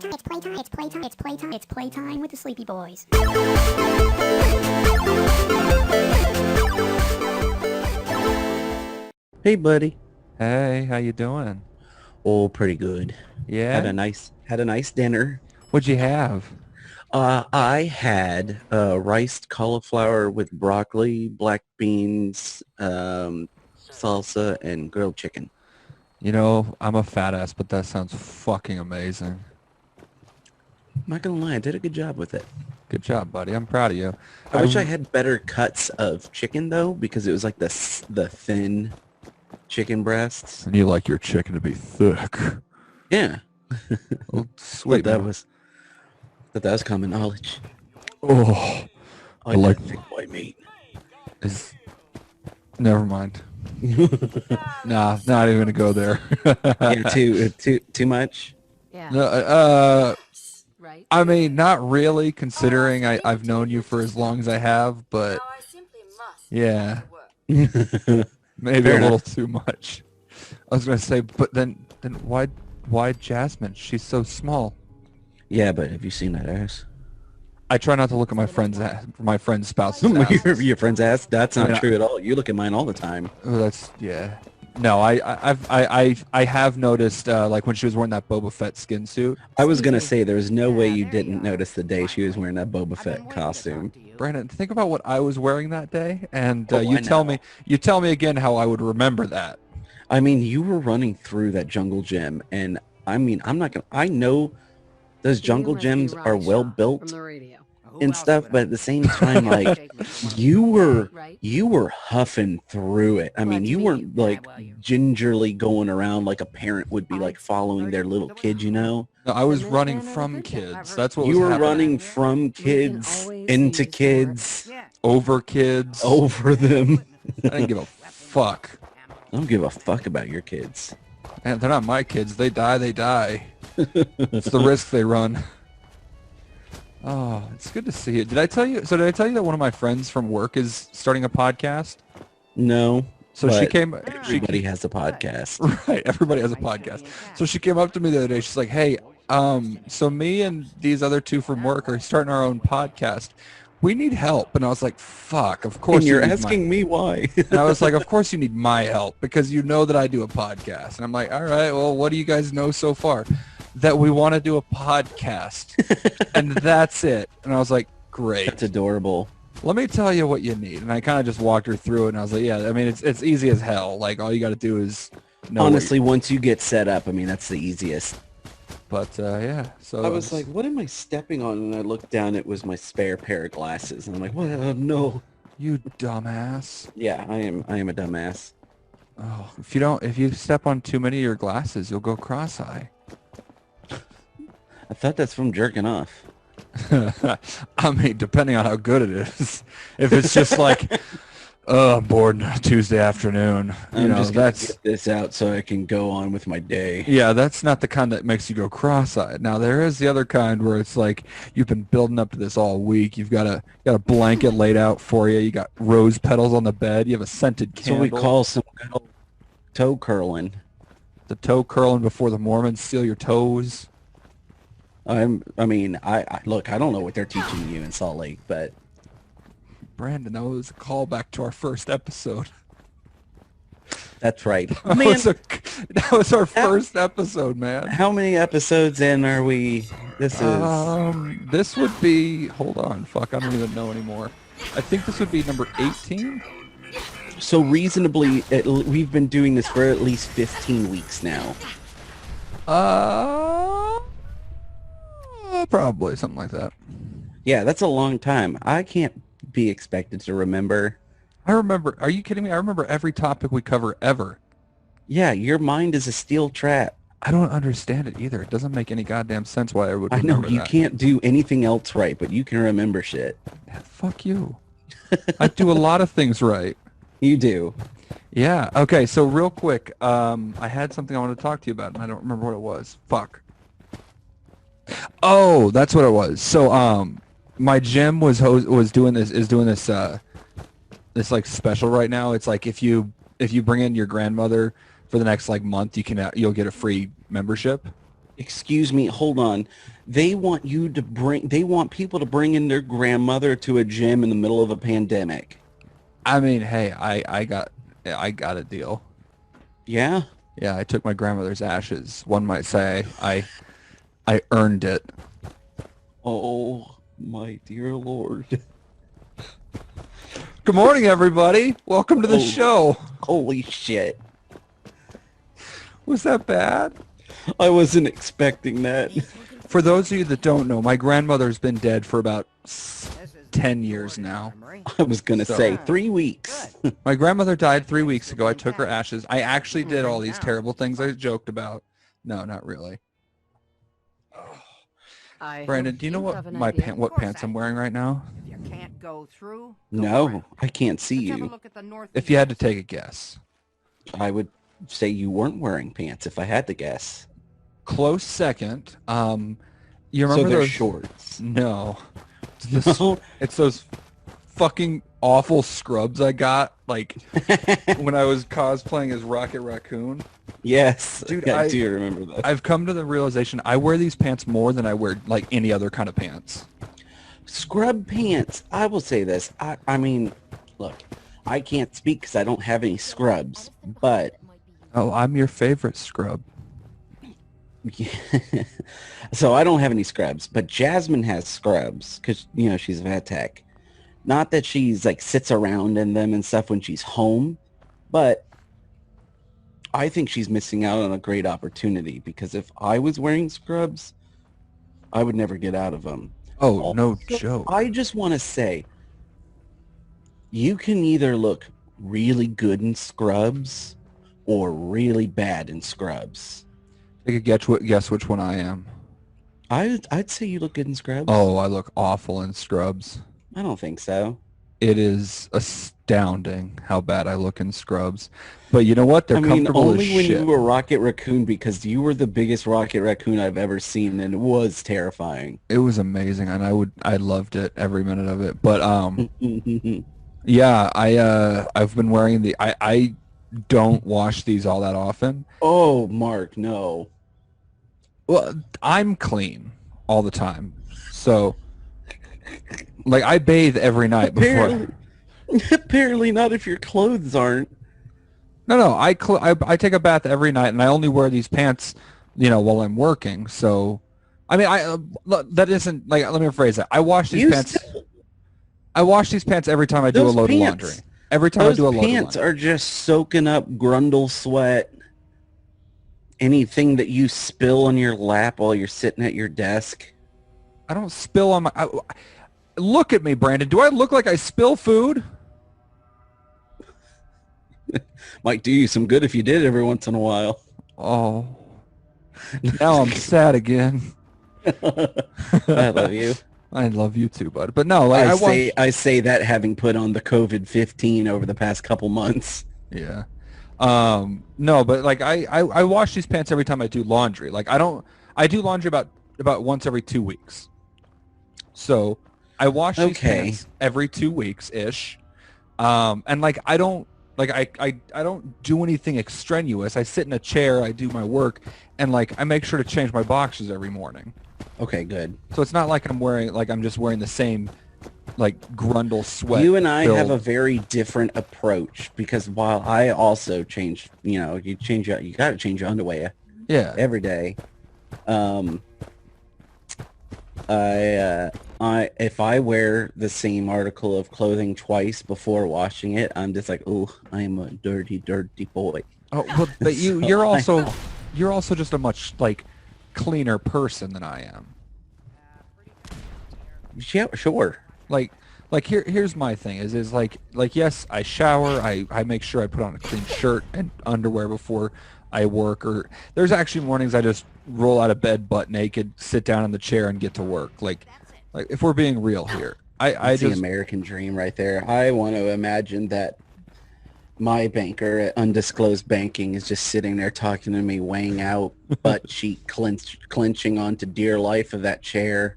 It's playtime with the Sleepy Boys. Hey, buddy. Hey, how you doing? Oh, pretty good. Yeah? Had a nice dinner. What'd you have? I had riced cauliflower with broccoli, black beans, salsa, and grilled chicken. You know, I'm a fat ass, but that sounds fucking amazing. I'm not gonna lie, I did a good job with it. Good job, buddy. I'm proud of you. I wish I had better cuts of chicken though, because it was like the thin chicken breasts. And you like your chicken to be thick. Yeah, Oh, sweet. that man. was common knowledge. Oh, I like- thick boy meat. is... Never mind. Nah, not even gonna go there. Yeah, too much. Yeah. No, Right. I mean, not really, considering I've known you for as long as I have, but I simply must yeah, Yeah, maybe Fair a little enough. too much. I was gonna say, but then why Jasmine? She's so small. but have you seen that ass? I try not to look at my friend's spouse's your, ass. your friend's ass? That's not Yeah. true at all. You look at mine all the time. Oh, that's yeah. No, I have noticed like when she was wearing that Boba Fett skin suit. I was gonna say there's no way Yeah, you there didn't you are. notice the day she was wearing that Boba Fett costume. Brandon, think about what I was wearing that day, and Oh, you I tell know. me again how I would remember that. I mean, you were running through that jungle gym, and I mean, I'm not gonna. I know those jungle gyms are well built and stuff, but at the same time, like you were huffing through it. I mean, you weren't like gingerly going around like a parent would be like following their little kid, you know. No, I was And running then from another thing I've kids. heard That's what You was were happening. running from kids into kids, Over kids. over them. I didn't give a fuck. I don't give a fuck about your kids. And they're not my kids. They die, they die. It's the risk they run. Oh, it's good to see you. Did I tell you that one of my friends from work is starting a podcast? No. So she but came. Everybody has a podcast. Right, everybody has a podcast. So she came up to me the other day. She's like, "Hey, so me and these other two from work are starting our own podcast. We need help." And I was like, "Fuck, of course." And you're you need asking me why. And I was like, "Of course you need my help because you know that I do a podcast." And I'm like, "All right, well, what do you guys know so far?" That we want to do a podcast, and that's it. And I was like, "Great." That's adorable. Let me tell you what you need. And I kind of just walked her through it, and I was like, yeah, I mean, it's easy as hell. Like, all you got to do is know what Honestly, once you get set up, I mean, that's the easiest. but, yeah. So I was like, what am I stepping on? And I looked down, it was my spare pair of glasses. And I'm like, what? No. you dumbass. Yeah, I am a dumbass. Oh, if you step on too many of your glasses, you'll go cross-eye. I thought that's from jerking off. I mean, depending on how good it is. If it's just like, oh, I'm bored Tuesday afternoon, I'm just gonna that's... get this out so I can go on with my day. Yeah, that's not the kind that makes you go cross-eyed. Now there is the other kind where it's like you've been building up to this all week. You've got a blanket laid out for you. You got rose petals on the bed. You have a scented That's what candle. we call some good old toe curling. The toe curling before the Mormons steal your toes. I look, I don't know what they're teaching you in Salt Lake, but Brandon, that was a callback to our first episode. that's right. That Man, was our first episode, man. how many episodes in are we? This is This would be. Hold on, fuck, I don't even know anymore. I think this would be number 18. so reasonably. We've been doing this for at least 15 weeks now. Probably something like that. Yeah, that's a long time. I can't be expected to remember. I remember. Are you kidding me? I remember every topic we cover ever. Yeah, your mind is a steel trap. I don't understand it either. It doesn't make any goddamn sense why I would I know remember you that. can't do anything else right, but you can remember shit. Yeah, fuck you. I do a lot of things right. You do. Yeah. Okay. So real quick, I had something I wanted to talk to you about, and I don't remember what it was. Fuck. Oh, that's what it was. So, my gym was doing this this like special right now. It's like if you bring in your grandmother for the next like month, you'll get a free membership. Excuse me, hold on. They want people to bring in their grandmother to a gym in the middle of a pandemic. I mean, hey, I got a deal. Yeah? Yeah, I took my grandmother's ashes. One might say I earned it. Oh, my dear Lord. Good morning, everybody. Welcome to the show. Holy shit. Was that bad? I wasn't expecting that. For those of you that don't know, my grandmother's been dead for about 10 years now. I was going to So- say 3 weeks. My grandmother died 3 weeks ago. I took her ashes. I actually did all these terrible things I joked about. No, not really. Brandon, do you know what what pants I'm wearing right now? You can't go through. No, I can't see Let's have a you. look at the north. If you had to take a guess. I would say you weren't wearing pants if I had to guess. Close second. You So remember they're those? shorts. No. It's, No? it's those fucking awful scrubs I got like when I was cosplaying as Rocket Raccoon. Yes. Dude, I I- do remember that. I've come to the realization I wear these pants more than I wear like any other kind of pants. Scrub pants. I will say this. I mean, look, I can't speak because I don't have any scrubs, but Oh, I'm your favorite scrub. so I don't have any scrubs, but Jasmine has scrubs because, you know, she's a vet tech. Not that she's like sits around in them and stuff when she's home, but I think she's missing out on a great opportunity because if I was wearing scrubs, I would never get out of them. Oh, no Also, joke. I just want to say, you can either look really good in scrubs or really bad in scrubs. Take a guess which one I am. I'd say you look good in scrubs. Oh, I look awful in scrubs. I don't think so. It is astounding how bad I look in scrubs. But you know what? They're I mean, comfortable only as when shit. you were Rocket Raccoon because you were the biggest Rocket Raccoon I've ever seen, and it was terrifying. It was amazing, and I loved it every minute of it. But yeah, I've been wearing I don't wash these all that often. Oh, Mark, no. Well, I'm clean all the time, so like I bathe every night before. Apparently not if your clothes aren't. No, I take a bath every night, and I only wear these pants, you know, while I'm working. So, I mean, that isn't like. Let me rephrase that. I wash these You pants. still- I wash these pants every time I do a Those load of pants- laundry. Every time I Those do a load of pants laundry. are just soaking up grundle sweat. Anything that you spill on your lap while you're sitting at your desk. I don't spill on my. Look at me, Brandon. Do I look like I spill food? Might do you some good if you did every once in a while. Oh, now I'm sad again. I love you. I love you too, bud. But no, like I say that having put on the COVID-15 over the past couple months. Yeah. No, but like I wash these pants every time I do laundry. Like I do laundry about once every 2 weeks. So I wash these Okay. pants every 2 weeks ish. And like I don't do anything extraneous. I sit in a chair, I do my work, and like I make sure to change my boxers every morning. Okay, good. So it's not like I'm just wearing the same like grundle sweat. You and I have a filled- very different approach because while I also change, you know, you got to change your underwear yeah. every day. I if I wear the same article of clothing twice before washing it, I'm just like, oh, I'm a dirty, dirty boy. Oh, well, but So you're also just a much like cleaner person than I am. Yeah, sure. Like here's my thing is like yes, I shower, I make sure I put on a clean shirt and underwear before I work, or there's actually mornings I just roll out of bed butt naked, sit down in the chair and get to work. Like if we're being real here. I It's the just American dream right there. I want to imagine that my banker at Undisclosed Banking is just sitting there talking to me, weighing out butt cheek clenching onto dear life of that chair.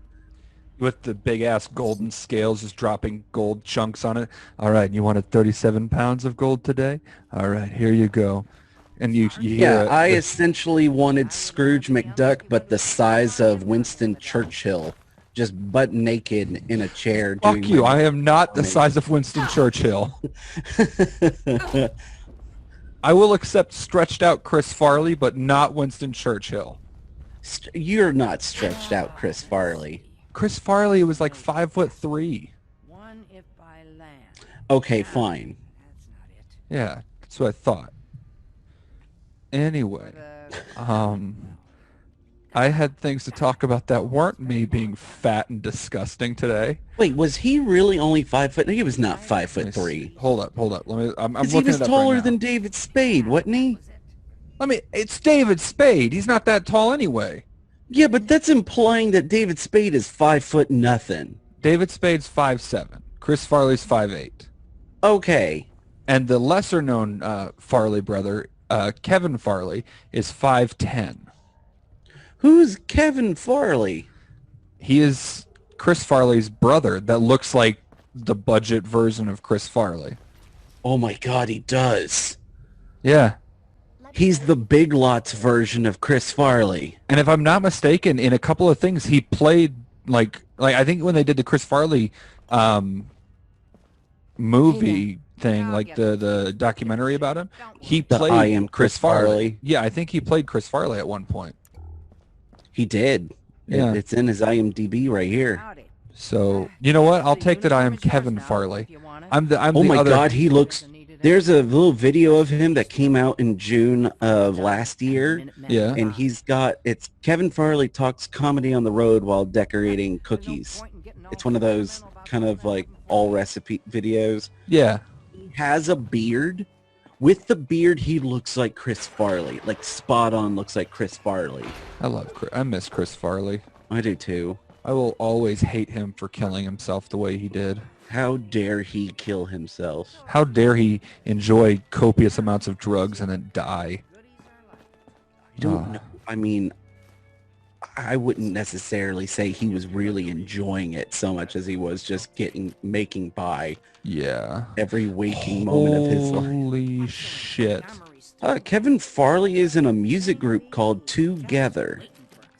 with the big ass golden scales just dropping gold chunks on it. All right, you wanted 37 pounds of gold today? All right, here you go. and you hear Yeah, I the- essentially wanted Scrooge McDuck, but the size of Winston Churchill, just butt naked in a chair. fuck you. I am not the Amazing. size of Winston Churchill. I will accept stretched out Chris Farley, but not Winston Churchill. You're not stretched out, Chris Farley. Chris Farley was like 5'3". One if by land. Okay, fine. That's not it. Yeah, that's what I thought. Anyway, I had things to talk about that weren't me being fat and disgusting today. Wait, was he really only 5 foot? He was not 5'3". Hold up. Let me. I'm 'Cause looking he was it up taller right now. than David Spade, wasn't he? It's David Spade. He's not that tall anyway. Yeah, but that's implying that David Spade is 5 foot nothing. David Spade's 5'7". Chris Farley's 5'8". Okay. And the lesser known Farley brother, Kevin Farley, is 5'10". Who's Kevin Farley? He is Chris Farley's brother that looks like the budget version of Chris Farley. Oh my God, he does. Yeah. He's the Big Lots version of Chris Farley. And if I'm not mistaken, in a couple of things, he played like I think when they did the Chris Farley movie thing, like the documentary about him, he The played I Am Chris Farley. Yeah, I think he played Chris Farley at one point. He did. Yeah. It's in his IMDb right here. Howdy. So you know what? I'll take that I am Kevin Farley. I'm Oh the my other. God, he looks... There's a little video of him that came out in June of last year. Yeah. And he's got... It's Kevin Farley talks comedy on the road while decorating cookies. It's one of those kind of like all recipe videos. Yeah. He has a beard. With the beard, he looks like Chris Farley. Like spot on looks like Chris Farley. I miss Chris Farley. I do too. I will always hate him for killing himself the way he did. How dare he kill himself? How dare he enjoy copious amounts of drugs and then die? I don't know. I mean, I wouldn't necessarily say he was really enjoying it so much as he was just making by Yeah. every waking moment of his life. Holy shit. Kevin Farley is in a music group called Together.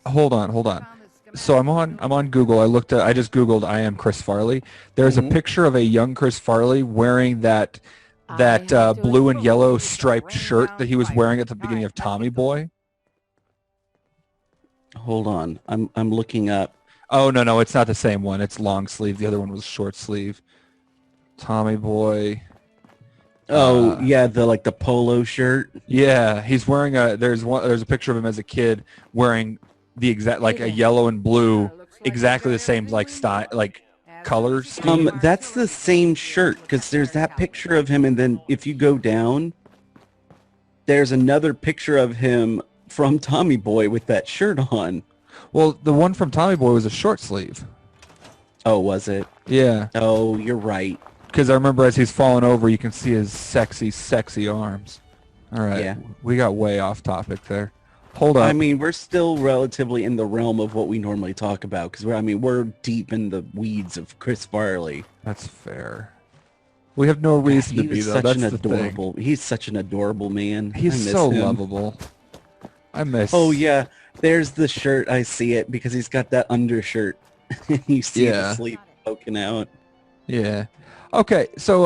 Hold on. So I'm on Google. I just Googled I am Chris Farley. There's a picture of a young Chris Farley wearing that blue and yellow striped shirt that he was wearing at the beginning of Tommy Boy. Hold on. I'm looking up. Oh, no, it's not the same one. It's long sleeve. The other one was short sleeve. Tommy Boy. Oh, yeah, the polo shirt. Yeah, he's wearing there's a picture of him as a kid wearing the exact like a yellow and blue, exactly the same like style, like color scheme. That's the same shirt because there's that picture of him, and then if you go down, there's another picture of him from Tommy Boy with that shirt on. Well, the one from Tommy Boy was a short sleeve. Oh, was it? Yeah, Oh, you're right. because I remember as he's falling over, you can see his sexy, sexy arms. All right, Yeah. we got way off topic there. Hold up. I mean, we're still relatively in the realm of what we normally talk about because we're deep in the weeds of Chris Farley. That's fair. We have no reason to He be is though. such That's an the thing. adorable. He's such an adorable man. I He's miss so him. lovable. I miss. Oh yeah, there's the shirt. I see it because he's got that undershirt. You see Yeah. the sleeve poking out. Yeah. Okay. So,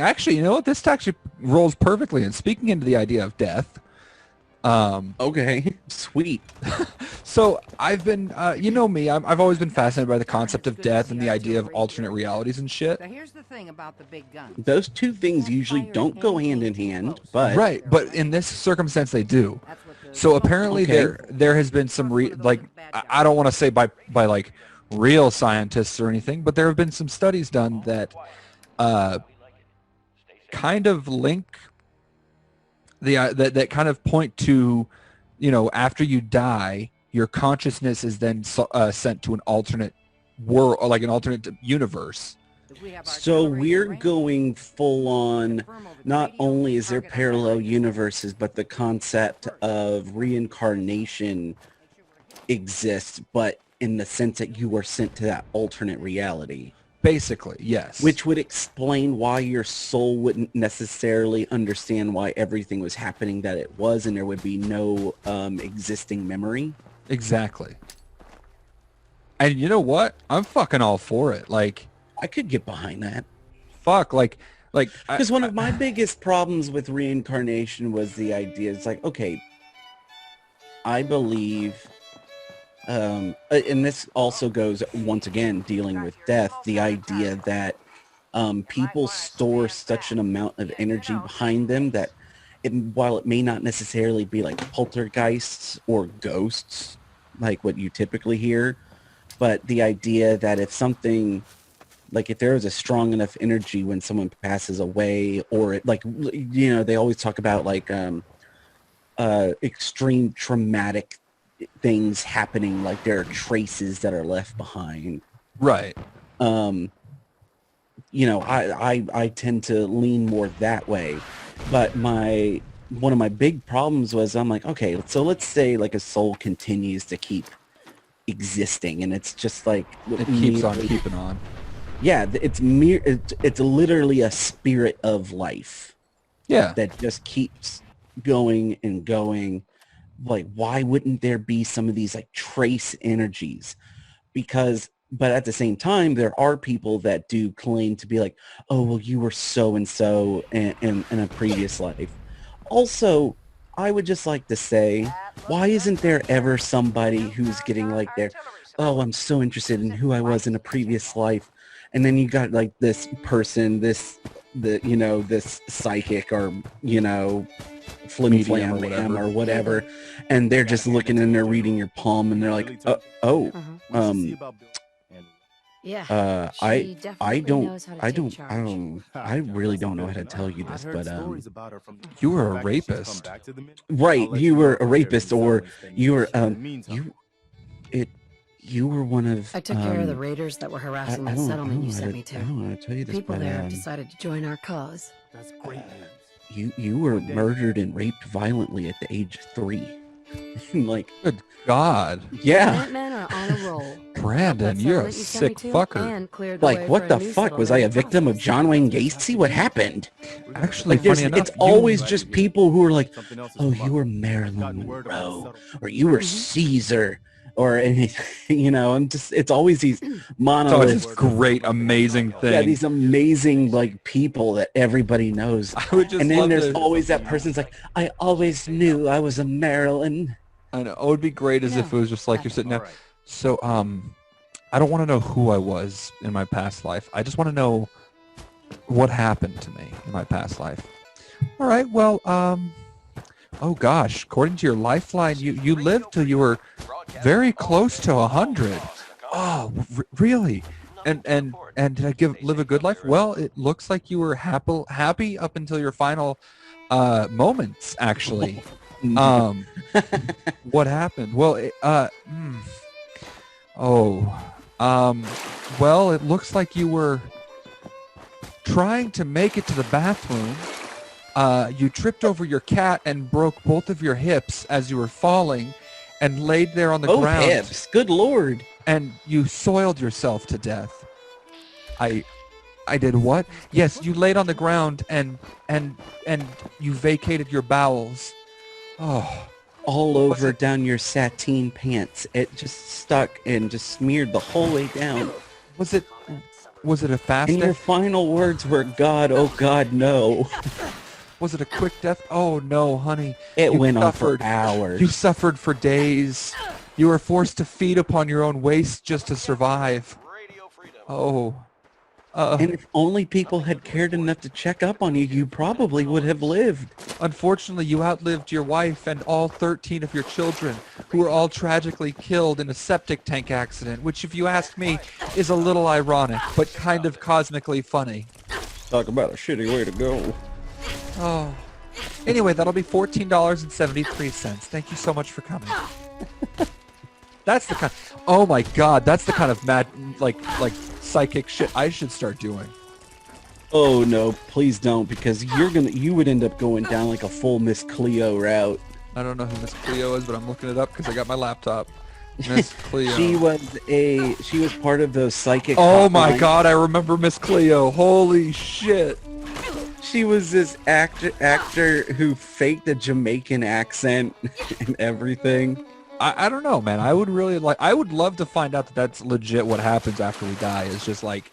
actually, you know what? This actually rolls perfectly. And speaking into the idea of death, Okay, sweet. so I've been, you know me, I've always been fascinated by the concept of death and the idea of alternate realities and shit. Now here's the thing about the big gun. Those two things usually don't go hand in hand, but Right. But in this circumstance, they do. That's what the So apparently Okay. there has been some I don't want to say by like real scientists or anything, but there have been some studies done that kind of link that kind of point to, you know, after you die, your consciousness is then sent to an alternate world, or like an alternate universe. so we're going full on. Not only is there parallel universes, but the concept of reincarnation exists, but in the sense that you were sent to that alternate reality. Basically, yes. Which would explain why your soul wouldn't necessarily understand why everything was happening that it was, and there would be no existing memory. Exactly. And you know what? I'm fucking all for it. Like, I could get behind that. fuck, Because one of my biggest problems with reincarnation was the idea, it's like, okay, I believe, and this also goes, once again, dealing with death, the idea that people store such an amount of energy behind them that while it may not necessarily be like poltergeists or ghosts, like what you typically hear, but the idea that if something, like if there is a strong enough energy when someone passes away, or it, like, you know, they always talk about like extreme traumatic things happening, like there are traces that are left behind. right. You know, I tend to lean more that way, but one of my big problems was I'm like, okay, so let's say like a soul continues to keep existing, and it's just like It keeps on keeping on. Yeah, it's literally a spirit of life Yeah. that just keeps going and going. Like, why wouldn't there be some of these like trace energies? But at the same time, there are people that do claim to be like, oh, well, you were so and so in a previous life. Also, I would just like to say, why isn't there ever somebody who's getting like their, oh, I'm so interested in who I was in a previous life, and then you got like this person, this psychic, or flim Medium flam or whatever, and they're just looking and they're reading your palm, and they're like, Yeah. I She definitely knows how to take charge. I really don't know how to tell you this, but You were a rapist. right, you were a rapist, or you were you were one of I took care of the raiders that were harassing that settlement you sent me I to. don't know how to tell you this, People but there have decided to join our cause. That's great news. you were murdered and raped violently at the age of 3. Like, Good God. yeah. Men are on a roll. Brandon, That you're a settlement you sent me sick to fucker. and cleared the Like, way what for the a new fuck? Was I a settlement. victim of John Wayne Gacy? What happened? Actually, Like, there's, funny enough, it's always you, just people who are like, Something else is oh, come you up. were Marilyn Monroe, or you were Caesar, or anything, and just, it's always these so it's monoliths. this great, amazing thing. Yeah, these amazing like people that everybody knows. I would just And then love there's to, always that person's like, I always knew I was a Marilyn. I know. It would be great as if it was just like you're sitting there. Alright. So, I don't want to know who I was in my past life. I just want to know what happened to me in my past life. All right. Well, oh gosh, according to your lifeline, you lived till you were very close to 100. Oh, really? And did I live a good life? Well, it looks like you were happy up until your final moments, actually. What happened? Well, well, it looks like you were trying to make it to the bathroom. You tripped over your cat and broke both of your hips as you were falling and laid there on the Oh, ground. hips. Good Lord. And you soiled yourself to death. I did what? Yes, you laid on the ground and you vacated your bowels. Oh, All over down your sateen pants. It just stuck and just smeared the whole way down. was it a fast And your death? final words were, God, oh God, no. Was it a quick death? Oh no, honey. It You went suffered. on for hours. You suffered for days. You were forced to feed upon your own waste just to survive. Oh. And if only people had cared enough to check up on you, you probably would have lived. Unfortunately, you outlived your wife and all 13 of your children, who were all tragically killed in a septic tank accident, which, if you ask me, is a little ironic, but kind of cosmically funny. Talk about a shitty way to go. Oh. Anyway, that'll be $14.73. Thank you so much for coming. That's the kind. Oh my God, that's the kind of mad, like psychic shit I should start doing. Oh no, please don't, because you would end up going down like a full Miss Cleo route. I don't know who Miss Cleo is, but I'm looking it up because I got my laptop. Miss Cleo. She was part of those psychic. Oh my hotlines. God! I remember Miss Cleo. Holy shit! She was this actor who faked a Jamaican accent and everything. I don't know, man. I would love to find out that that's legit. What happens after we die is just like,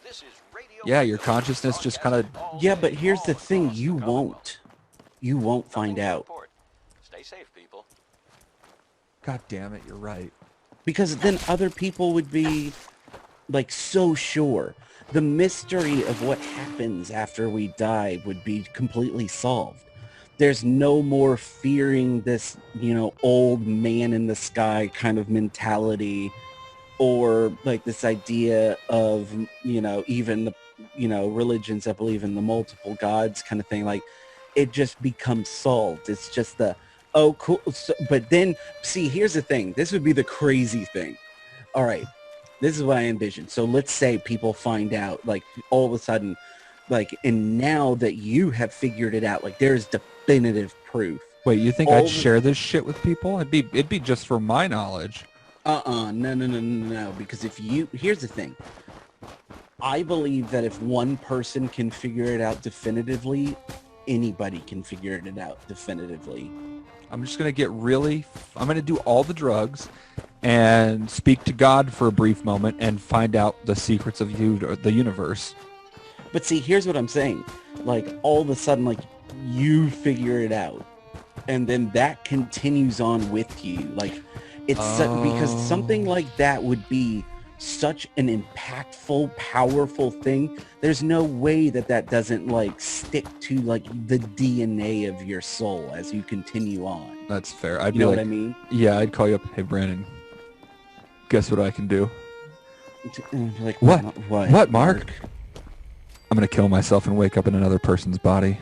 yeah, your consciousness just kind of. Yeah, but here's the thing: you won't find out. Stay safe, people. God damn it! You're right. Because then other people would be like so sure. The mystery of what happens after we die would be completely solved. There's no more fearing this, old man in the sky kind of mentality, or like this idea of, even the, religions that believe in the multiple gods kind of thing. Like, it just becomes solved. It's just oh, cool. So, but then, see, here's the thing. This would be the crazy thing. All right. This is what I envision. So let's say people find out, like, all of a sudden, like, and now that you have figured it out, like, there's definitive proof. Wait, you think I'd share this shit with people? It'd be just for my knowledge. No. Because here's the thing. I believe that if one person can figure it out definitively, anybody can figure it out definitively. I'm just going to I'm going to do all the drugs and speak to God for a brief moment and find out the secrets of the universe. But see, here's what I'm saying. Like, all of a sudden, like, you figure it out. And then that continues on with you. Like, it's because something like that would be such an impactful, powerful thing. There's no way that doesn't, like, stick to, like, the DNA of your soul as you continue on. That's fair. You know what I mean? Yeah, I'd call you up. Hey, Brandon, guess what I can do? Like, What? What? What, Mark? I'm going to kill myself and wake up in another person's body.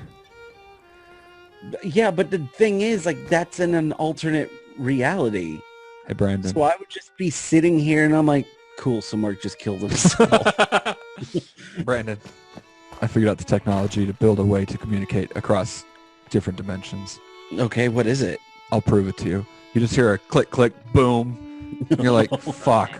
Yeah, but the thing is, like, that's in an alternate reality. Hey, Brandon. So I would just be sitting here and I'm like, cool, so Mark just killed himself. Brandon, I figured out the technology to build a way to communicate across different dimensions. Okay, what is it? I'll prove it to you. You just hear a click, click, boom. And you're like, fuck.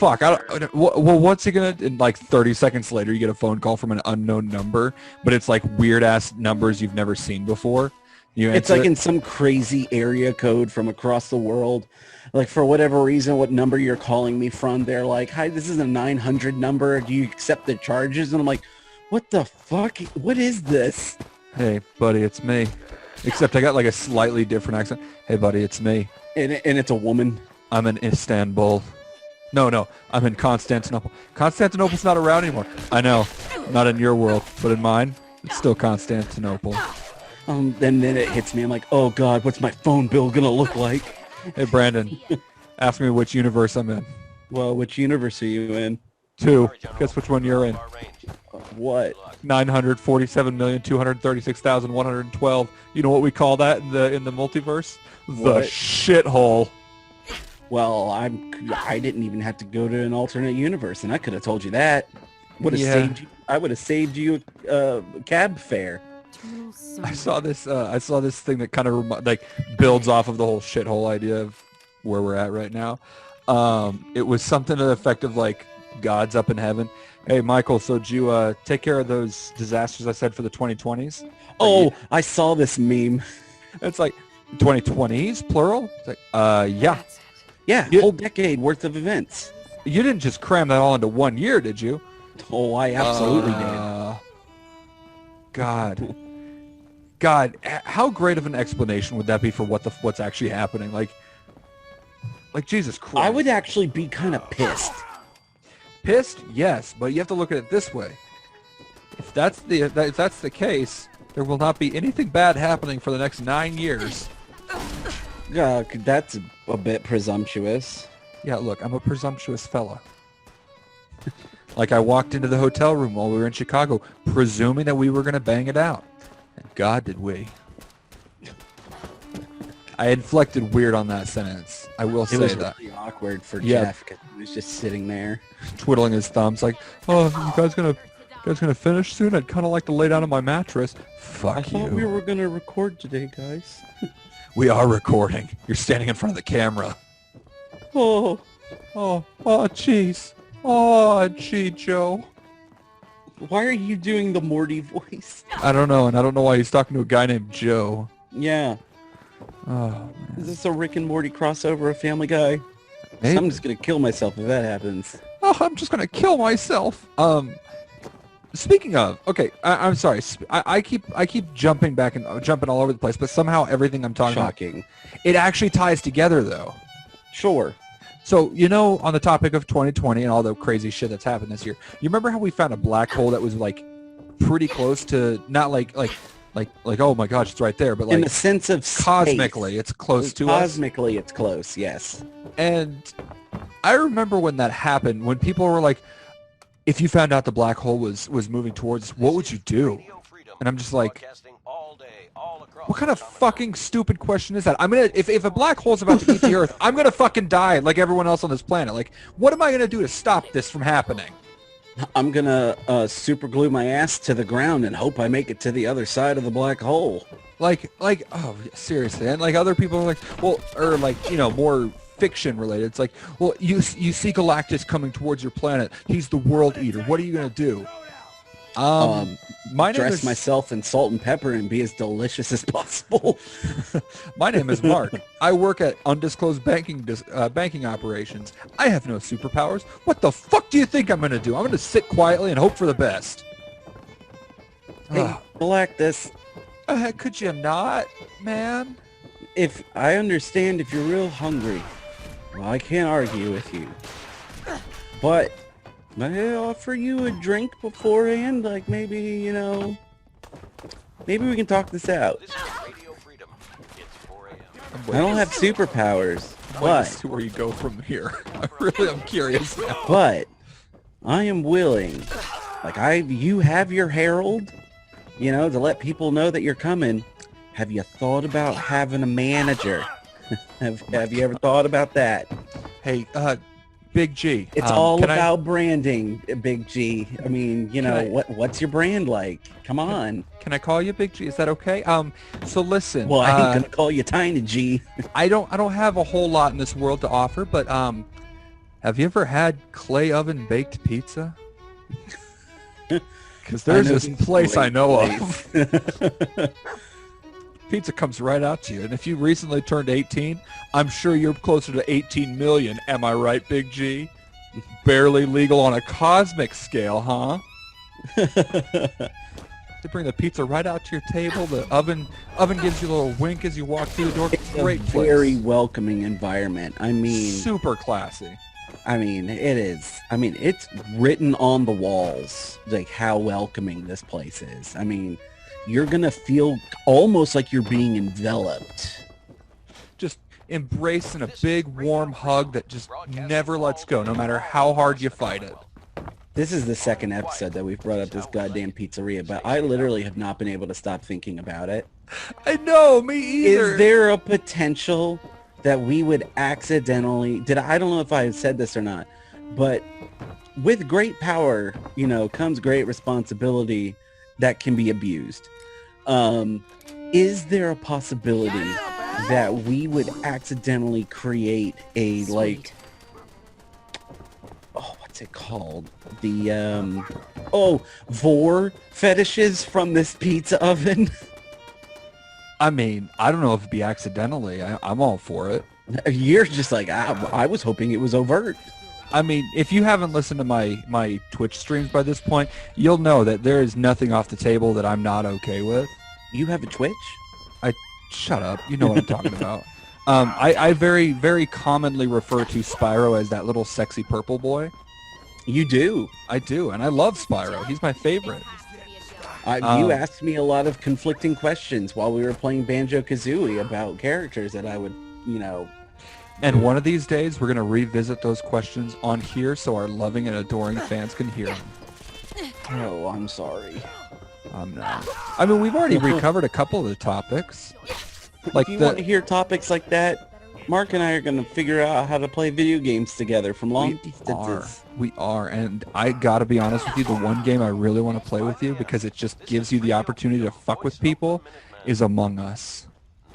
Well, what's he gonna? And like 30 seconds later, you get a phone call from an unknown number, but it's like weird ass numbers you've never seen before. It's like in some crazy area code from across the world. Like, for whatever reason, what number you're calling me from, they're like, hi, this is a 900 number. Do you accept the charges? And I'm like, what the fuck? What is this? Hey, buddy, it's me. Except I got like a slightly different accent. Hey, buddy, it's me. And it's a woman. I'm in Istanbul. No, I'm in Constantinople. Constantinople's not around anymore. I know, not in your world, but in mine, it's still Constantinople. And then it hits me. I'm like, oh God, what's my phone bill gonna look like? Hey, Brandon, ask me which universe I'm in. Well, which universe are you in? 2. Guess which one you're in. What? 947,236,112. You know what we call that in the multiverse? The What? shithole. Well, I didn't even have to go to an alternate universe, and I could have told you that. I would have saved you a cab fare. I saw this thing that kind of like builds off of the whole shithole idea of where we're at right now. It was something to the effect of like God's up in heaven. Hey, Michael, so did you take care of those disasters I said for the 2020s? Oh, I saw this meme. It's like 2020s, plural? It's like, yeah. Yeah, whole decade worth of events. You didn't just cram that all into 1 year, did you? Oh, I absolutely did. God, how great of an explanation would that be for what's actually happening? Like Jesus Christ. I would actually be kind of pissed. Pissed? Yes, but you have to look at it this way. If that's the case, there will not be anything bad happening for the next 9 years. That's a bit presumptuous. Yeah, look, I'm a presumptuous fella. Like, I walked into the hotel room while we were in Chicago, presuming that we were going to bang it out. And God, did we. I inflected weird on that sentence. I will say that. It was really awkward for Jeff because he was just sitting there. Twiddling his thumbs like, oh, you guys gonna finish soon? I'd kind of like to lay down on my mattress. Fuck I thought you. we were going to record today, guys. We are recording. You're standing in front of the camera. Oh, Oh, jeez. Oh, gee, Joe. Why are you doing the Morty voice? I don't know, and I don't know why he's talking to a guy named Joe. Yeah. Oh, man. Is this a Rick and Morty crossover of Family Guy? Maybe. I'm just gonna kill myself if that happens. Oh, I'm just gonna kill myself. Speaking of, okay, I'm sorry. I keep jumping back and jumping all over the place, but somehow everything I'm talking Shocking. about, it actually ties together though. Sure. So, you know, on the topic of 2020 and all the crazy shit that's happened this year, you remember how we found a black hole that was like pretty close to, not like oh my gosh, it's right there, but like In the sense of space. cosmically, it's close to us. Cosmically, it's close. Yes. And I remember when that happened, when people were like, if you found out the black hole was moving towards us, what would you do? And I'm just like, what kind of fucking stupid question is that? I'm gonna, if a black hole's about to eat the Earth, I'm gonna fucking die like everyone else on this planet. Like, what am I gonna do to stop this from happening? I'm gonna super glue my ass to the ground and hope I make it to the other side of the black hole. Like, oh, seriously. And like other people are like, well, or like, you know, more fiction related. It's like, well, you see Galactus coming towards your planet. He's the world eater. What are you gonna do? My name Dress is myself in salt and pepper and be as delicious as possible. My name is Mark. I work at undisclosed banking operations. I have no superpowers. What the fuck do you think I'm gonna do? I'm gonna sit quietly and hope for the best. Hey, Galactus, Could you not, man? if I understand if you're real hungry, well, I can't argue with you. But may I offer you a drink beforehand? Like maybe, you know, maybe we can talk this out. This is Radio Freedom. It's 4 a.m. I don't have superpowers, Let's but see where you go from here. I'm curious now. but I am willing. Like you have your herald, you know, to let people know that you're coming. Have you thought about having a manager? have you ever thought about that? Hey, Big G. It's all can I- about branding, Big G. I mean, you know, I- what's your brand like? Come on. Can I call you Big G? Is that okay? So listen. Well, I ain't gonna call you Tiny G. I don't have a whole lot in this world to offer, but have you ever had clay oven baked pizza? Because there's I know this place I great know place. of. Pizza comes right out to you, and if you recently turned 18, I'm sure you're closer to 18 million. Am I right, Big G? Barely legal on a cosmic scale, huh? They bring the pizza right out to your table. The oven gives you a little wink as you walk through the door. Great place. Very welcoming environment. I mean, Super classy. I mean, it is. I mean, it's written on the walls, like how welcoming this place is. I mean, you're going to feel almost like you're being enveloped. Just embracing a big warm hug that just never lets go, no matter how hard you fight it. This is the second episode that we've brought up this goddamn pizzeria, but I literally have not been able to stop thinking about it. I know, me either. Is there a potential that we would accidentally, I don't know if I said this or not, but with great power, you know, comes great responsibility that can be abused. Is there a possibility that we would accidentally create a, like, oh, what's it called? The, vor fetishes from this pizza oven? I mean, I don't know if it'd be accidentally. I'm all for it. You're just like, I was hoping it was overt. I mean, if you haven't listened to my Twitch streams by this point, you'll know that there is nothing off the table that I'm not okay with. You have a Twitch? Shut up. You know what I'm talking about. I very, very commonly refer to Spyro as that little sexy purple boy. You do. I do, and I love Spyro. He's my favorite. You asked me a lot of conflicting questions while we were playing Banjo-Kazooie about characters that I would, you know... And one of these days, we're going to revisit those questions on here so our loving and adoring fans can hear them. Oh, I'm sorry. I'm not. I mean, we've already recovered a couple of the topics. Like if you want to hear topics like that, Mark and I are going to figure out how to play video games together from long distances. We are, and I gotta be honest with you, the one game I really want to play with you, because it just gives you the opportunity to fuck with people, is Among Us.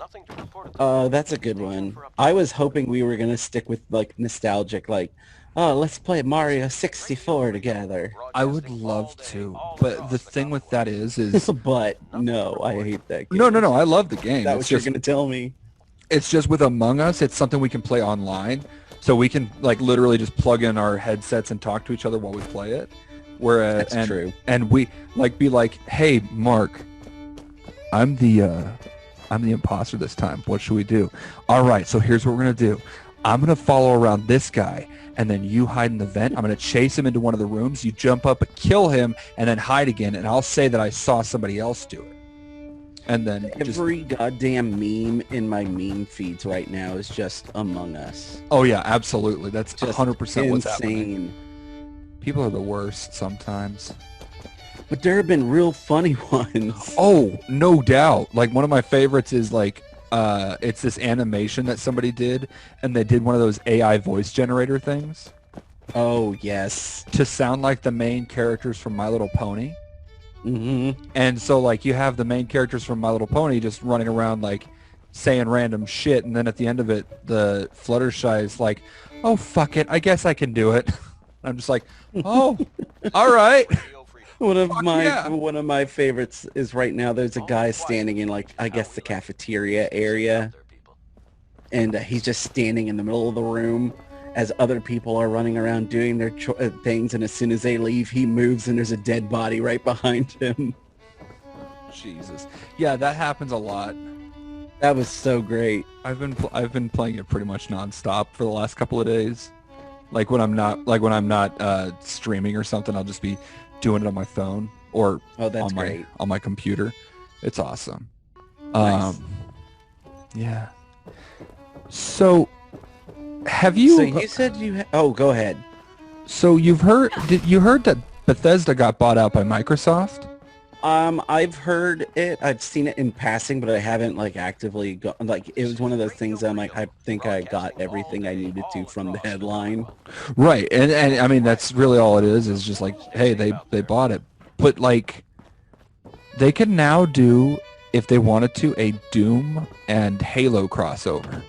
Nothing to report at the That's a good one. I was hoping we were gonna stick with like nostalgic, like, oh, let's play Mario 64 together. I would love to, but the thing with that is But no, I hate that game. no. I love the game. That It's what you're just gonna tell me? it's just with Among Us, it's something we can play online, so we can like literally just plug in our headsets and talk to each other while we play it. Whereas, That's true. And we like be like, hey, Mark, I'm the imposter this time. What should we do? All right, so here's what we're gonna do. I'm gonna follow around this guy, and then you hide in the vent. I'm gonna chase him into one of the rooms. You jump up, kill him, and then hide again. And I'll say that I saw somebody else do it. And then Every goddamn meme in my meme feeds right now is just Among Us. oh yeah, absolutely. That's Just 100% what's happening. insane. People are the worst sometimes. But there have been real funny ones. Oh, no doubt. Like one of my favorites is like it's this animation that somebody did, and they did one of those AI voice generator things Oh yes. to sound like the main characters from My Little Pony. Mm-hmm. And so like you have the main characters from My Little Pony just running around like saying random shit, and then at the end of it, the Fluttershy is like, "Oh fuck it, I guess I can do it." I'm just like, "Oh, all right." Radio Freedom. One of my favorites is right now. There's a guy standing in like I guess the cafeteria area, There, people. and he's just standing in the middle of the room as other people are running around doing their things. And as soon as they leave, he moves, and there's a dead body right behind him. Jesus. Yeah, that happens a lot. That was so great. I've been playing it pretty much nonstop for the last couple of days. Like when I'm not streaming or something, I'll just be doing it on my phone or Oh, that's on great. my computer. It's awesome. Nice. Yeah. So, have you? So you said you. Oh, go ahead. So you've heard? You heard that Bethesda got bought out by Microsoft? I've heard it. I've seen it in passing, but I haven't like actively like. It was one of those things. I'm like, I think I got everything I needed to from the headline. Right, and I mean that's really all it is just like, hey, they bought it, but like, they can now do, if they wanted to, a Doom and Halo crossover.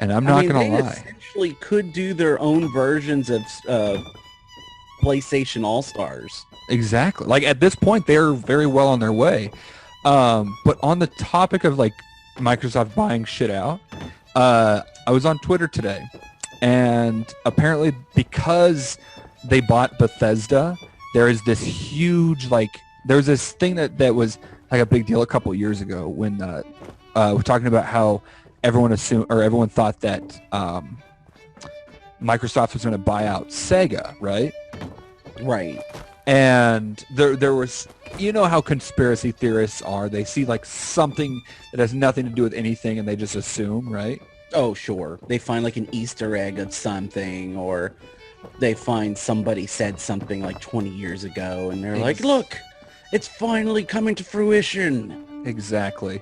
And I'm not gonna they lie, essentially could do their own versions of PlayStation All Stars. exactly. Like at this point, they're very well on their way. But on the topic of like Microsoft buying shit out, I was on Twitter today, and apparently because they bought Bethesda, there is this huge there's this thing that was like a big deal a couple of years ago when we're talking about how everyone thought that Microsoft was going to buy out Sega, right? Right. And there was, you know how conspiracy theorists are. They see like something that has nothing to do with anything and they just assume, right? Oh, sure. They find like an Easter egg of something, or they find somebody said something like 20 years ago, and they're like, look, it's finally coming to fruition. Exactly.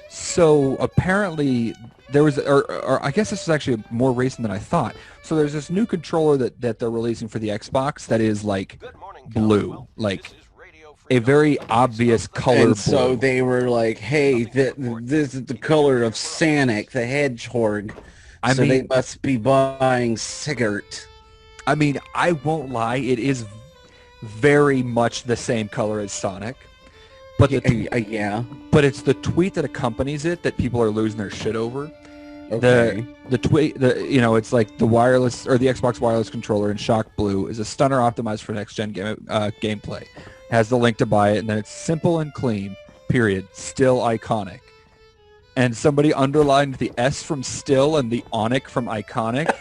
So apparently there was, or I guess this is actually more recent than I thought. So there's this new controller that they're releasing for the Xbox that is like Good morning, blue, Commonwealth. like This is Radio a Freedom. very obvious color And blue. so they were like, hey, this is the color of Sonic the Hedgehog. I So mean- they must be buying Sigurd. I mean, I won't lie, it is very much the same color as Sonic. But Yeah. but it's the tweet that accompanies it that people are losing their shit over. Okay. The tweet, it's like the wireless or the Xbox wireless controller in Shock Blue is a stunner optimized for next gen gameplay. It has the link to buy it, and then it's simple and clean. Period. Still iconic. And somebody underlined the S from still and the onic from iconic,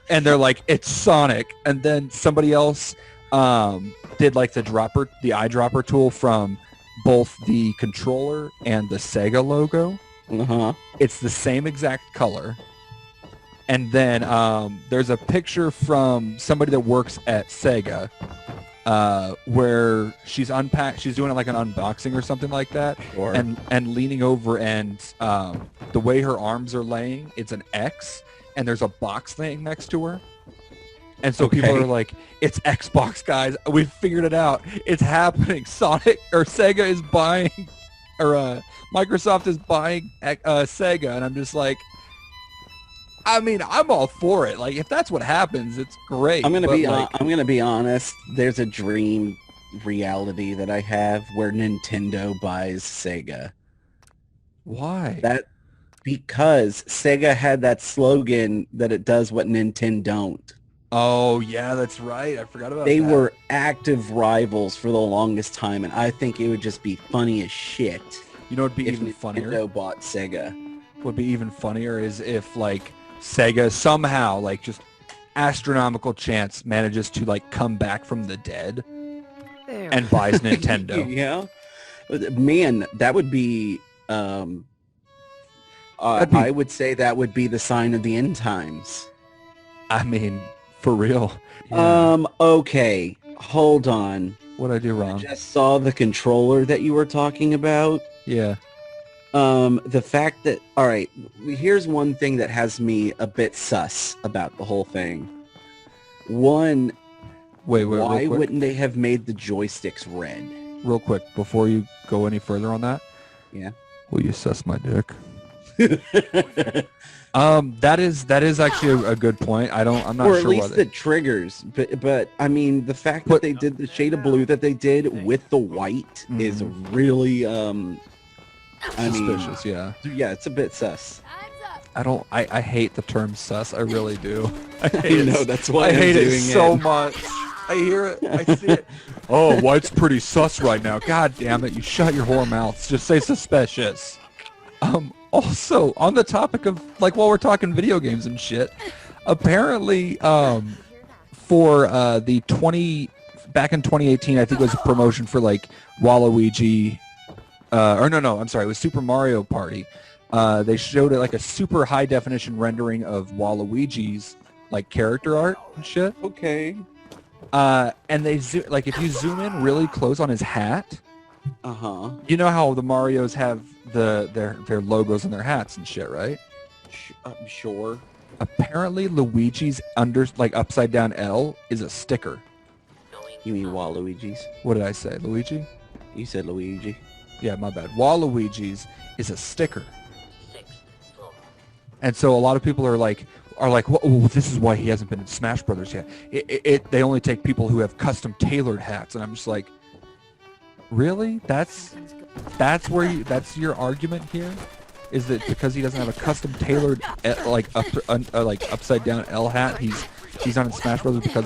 and they're like, it's Sonic. And then somebody else did like the eyedropper tool from both the controller and the Sega logo. Uh-huh. It's the same exact color. And then there's a picture from somebody that works at Sega where she's doing like an unboxing or something like that, Sure. and leaning over, and the way her arms are laying, it's an X, and there's a box laying next to her. And so people Okay. are like, it's Xbox, guys. We figured it out. It's happening. Sonic or Sega is buying Microsoft is buying Sega, and I'm just like, I mean, I'm all for it. Like, if that's what happens, it's great. I'm gonna but, be like, I'm gonna be honest. There's a dream reality that I have where Nintendo buys Sega. why? That because Sega had that slogan that it does what Nintendo don't. Oh yeah, that's right. I forgot about They that. were active rivals for the longest time, and I think it would just be funny as shit You know, what'd be if even funnier. Nintendo bought Sega. Would be even funnier is if like Sega somehow like just astronomical chance manages to like come back from the dead There. and buys Nintendo. Yeah, man, that would be. That'd be- I would say that would be the sign of the end times. I mean, for real. Yeah. Okay, hold on. What'd I do I wrong? just saw the controller that you were talking about. Yeah. The fact that, all right, here's one thing that has me a bit sus about the whole thing. One, Wait, why real quick. wouldn't they have made the joysticks red? Real quick, before you go any further on that. Yeah. Will you suss my dick? That is actually a good point. I'm not or at sure least why the triggers. But I mean, the fact that But- they did the shade of blue that they did with the white is really, I mean, suspicious, yeah. yeah, it's a bit sus. I hate the term sus. I really do. I I hate know, it. that's why I I'm hate it doing so much. I hear it. I see it. Oh, White's pretty sus right now. God damn it. You shut your whore mouth. Just say suspicious. Also, on the topic of, like, while we're talking video games and shit, apparently, for back in 2018, I think it was a promotion for, like, Waluigi, I'm sorry, it was Super Mario Party. They showed it, like, a super high-definition rendering of Waluigi's, like, character art and shit. Okay. And they, like, if you zoom in really close on his hat, Uh-huh. you know how the Marios have their logos on their hats and shit, right? Sure. Apparently, Luigi's upside down L is a sticker. You mean Waluigi's? What did I say, Luigi? You said Luigi. Yeah, my bad. Waluigi's is a sticker. And so a lot of people are like, well, this is why he hasn't been in Smash Brothers yet. They only take people who have custom tailored hats, and I'm just like, really? That's your argument here? Is that because he doesn't have a custom tailored upside down L hat, he's not in Smash Brothers? Because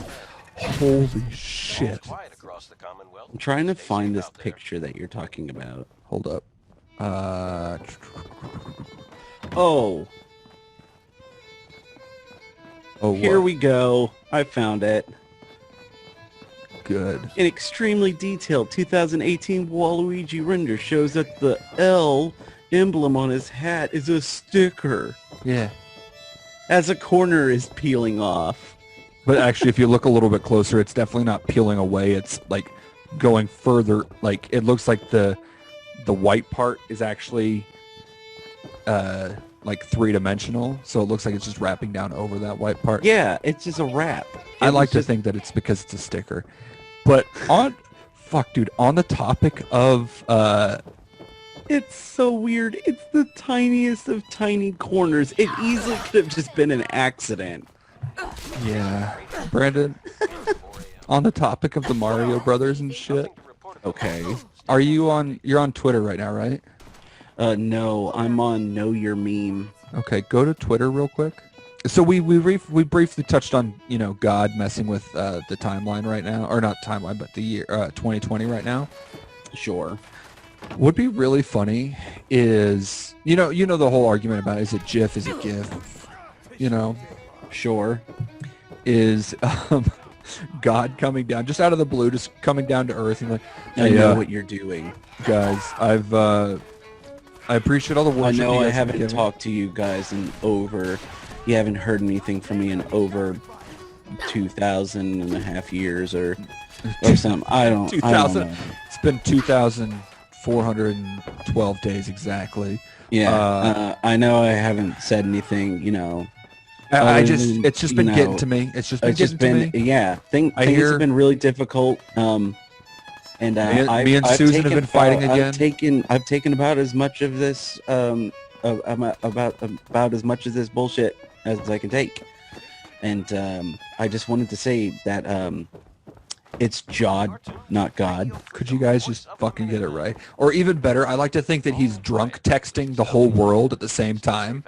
holy shit! Quiet across the Commonwealth. I'm trying to find this picture that you're talking about. Hold up. Oh, here we go. I found it. Good. An extremely detailed 2018 Waluigi render shows that the L emblem on his hat is a sticker, Yeah. as a corner is peeling off. But actually, if you look a little bit closer, it's definitely not peeling away. It's like going further. Like it looks like the white part is actually like three-dimensional. So it looks like it's just wrapping down over that white part. Yeah, it's just a wrap. I It like was to just- think that it's because it's a sticker. But on the topic of It's so weird. It's the tiniest of tiny corners. It easily could have just been an accident. yeah, Brandon, on the topic of the Mario Brothers and shit, Okay. you're on Twitter right now, right? No, I'm on Know Your Meme. Okay, go to Twitter real quick. So we briefly touched on, God messing with the timeline right now, or not timeline, but the year 2020 right now. Sure. Would be really funny is the whole argument about is it GIF, is it GIF? Sure. Is God coming down just out of the blue, just coming down to Earth and like, I hey, know what you're doing. guys, I appreciate all the work. I know I haven't talked to you guys you haven't heard anything from me in over 2,000 and a half years or something. I don't 2,000. know. It's been 2,412 days exactly. Yeah, I know I haven't said anything, It's just been getting to me. It's just been getting to me. yeah, things hear- have been really difficult. And me and Susan have been fighting again. I've taken about as much of this about as much of this bullshit as I can take. And I just wanted to say that it's Jod, not God. Could you guys just fucking get it right? Or even better, I like to think that he's drunk texting the whole world at the same time.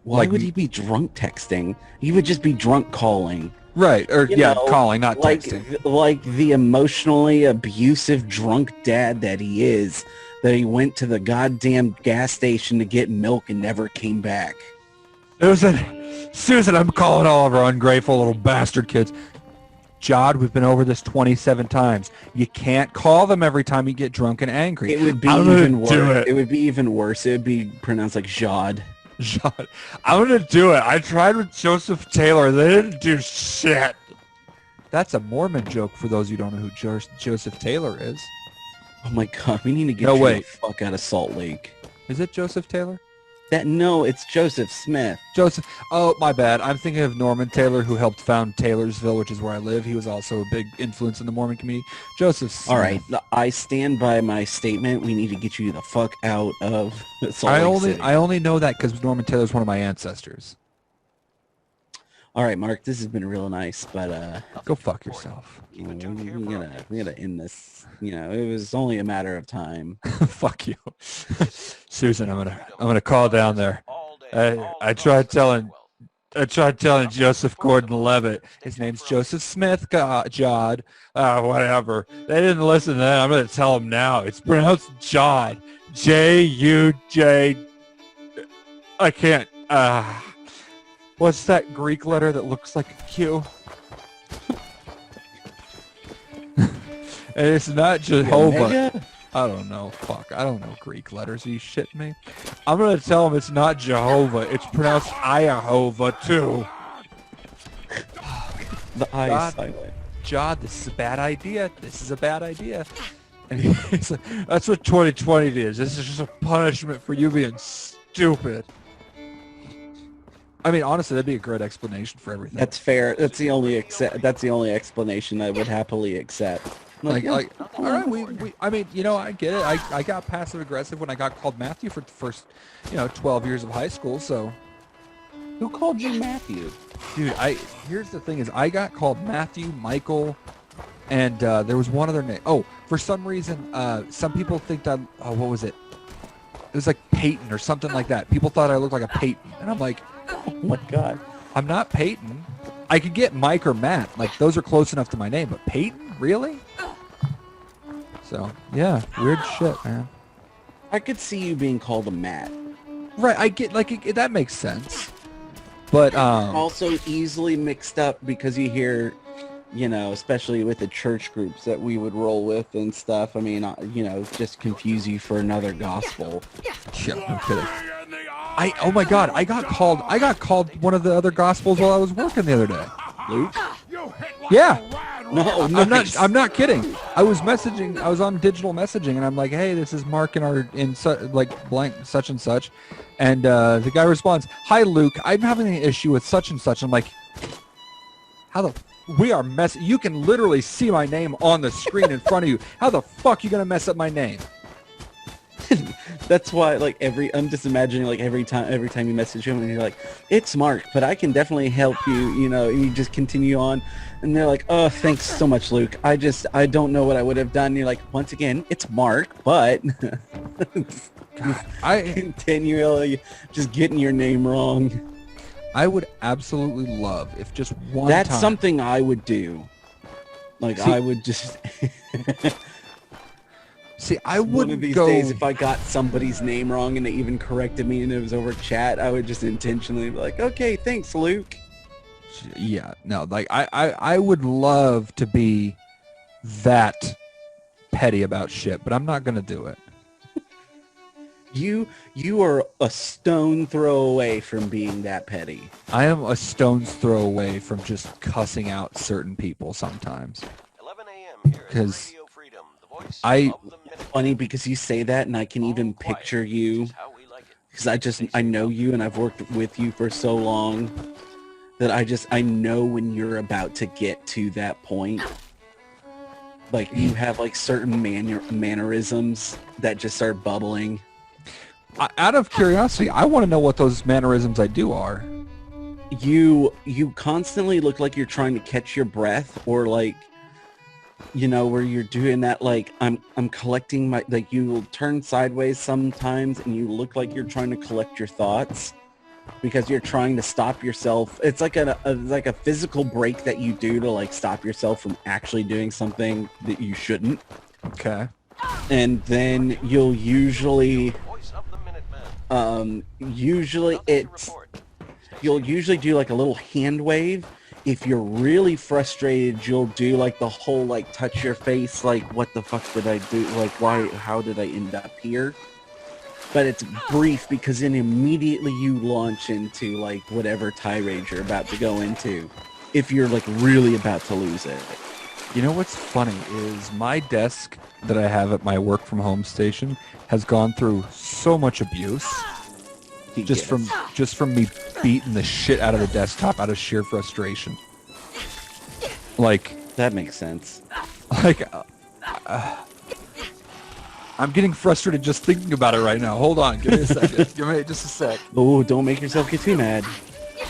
Why would he be drunk texting? He would just be drunk calling. Right, or calling, not texting. Like the emotionally abusive drunk dad that he is, that he went to the goddamn gas station to get milk and never came back. Susan, I'm calling all of our ungrateful little bastard kids. Jod, we've been over this 27 times. You can't call them every time you get drunk and angry. It would be even worse. It would be even worse. It would be pronounced like Jod. Jod. I'm going to do it. I tried with Joseph Taylor. They didn't do shit. That's a Mormon joke for those who don't know who Joseph Taylor is. Oh my God, we need to get the fuck out of Salt Lake. Is it Joseph Taylor? No, it's Joseph Smith. Joseph. Oh, my bad. I'm thinking of Norman Taylor, who helped found Taylorsville, which is where I live. He was also a big influence in the Mormon community. Joseph Smith. All right, I stand by my statement. We need to get you the fuck out of Salt Lake City. I only know that because Norman Taylor's one of my ancestors. All right, Mark, this has been real nice, but go fuck yourself. We gotta end this. You know, it was only a matter of time. Fuck you, Susan. I'm gonna call down there. I tried telling Joseph Gordon-Levitt. His name's Joseph Smith. Jod. Whatever. They didn't listen to that. I'm gonna tell him now. It's pronounced Jod. J-U-J. I can't. What's that Greek letter that looks like a Q? And it's not Jehovah. I don't know. Fuck. I don't know Greek letters. Are you shitting me? I'm going to tell him it's not Jehovah. It's pronounced Iahovah, too. The I silent. Jod, this is a bad idea. This is a bad idea. And he's like, that's what 2020 is. This is just a punishment for you being stupid. I mean, honestly, that'd be a great explanation for everything. That's fair. That's the only explanation I would happily accept. All right, I mean, you know, I get it. I got passive aggressive when I got called Matthew for the first, 12 years of high school. So, who called you Matthew? Dude, here's the thing: is I got called Matthew, Michael, and there was one other name. Oh, for some reason, some people think that. Oh, what was it? It was like Peyton or something like that. People thought I looked like a Peyton, and I'm like, oh my God, I'm not Peyton. I could get Mike or Matt. Like, those are close enough to my name, but Peyton? Really? So, yeah, weird shit, man. I could see you being called a Matt. Right, I get, like, that makes sense. But, also easily mixed up because you hear, especially with the church groups that we would roll with and stuff. I mean, just confuse you for another gospel. Shit, I'm kidding. Oh my God, I got called one of the other gospels while I was working the other day. Luke? Yeah. No, I'm not kidding. I was on digital messaging, and I'm like, hey, this is Mark blank such and such. And the guy responds, hi, Luke, I'm having an issue with such and such. I'm like, you can literally see my name on the screen in front of you. How the fuck you gonna mess up my name? That's why, I'm just imagining, every time you message him and you're like, it's Mark, but I can definitely help you, and you just continue on, and they're like, oh, thanks so much, Luke. I don't know what I would have done. And you're like, once again, it's Mark, but I continually just getting your name wrong. I would absolutely love if just one That's time. something I would do. I would just... See, I wouldn't One of these go... days, if I got somebody's name wrong and they even corrected me and it was over chat, I would just intentionally be like, okay, thanks, Luke. Yeah, no, I would love to be that petty about shit, but I'm not going to do it. You are a stone throw away from being that petty. I am a stone's throw away from just cussing out certain people sometimes. 11 a.m. here at Radio Freedom, the voice of the minute. Funny because you say that and I can even picture you because I know you and I've worked with you for so long that I know when you're about to get to that point. Like you have like certain mannerisms that just start bubbling. Out of curiosity, I want to know what those mannerisms I do are. You constantly look like you're trying to catch your breath, or like, you know, where you're doing that, like I'm collecting my, like you will turn sideways sometimes and you look like you're trying to collect your thoughts because you're trying to stop yourself. It's like a physical break that you do to like stop yourself from actually doing something that you shouldn't. Okay. And then you'll usually Voice of the Minutemen. You'll usually do like a little hand wave. If you're really frustrated, you'll do like the whole like touch your face, like what the fuck did I do? Like how did I end up here? But it's brief because then immediately you launch into like whatever tirade you're about to go into. If you're like really about to lose it. You know what's funny is my desk that I have at my work from home station has gone through so much abuse. Just from me beating the shit out of the desktop out of sheer frustration. Like that makes sense. Like I'm getting frustrated just thinking about it right now. Hold on, give me a second. Give me just a sec. Oh, don't make yourself get too mad.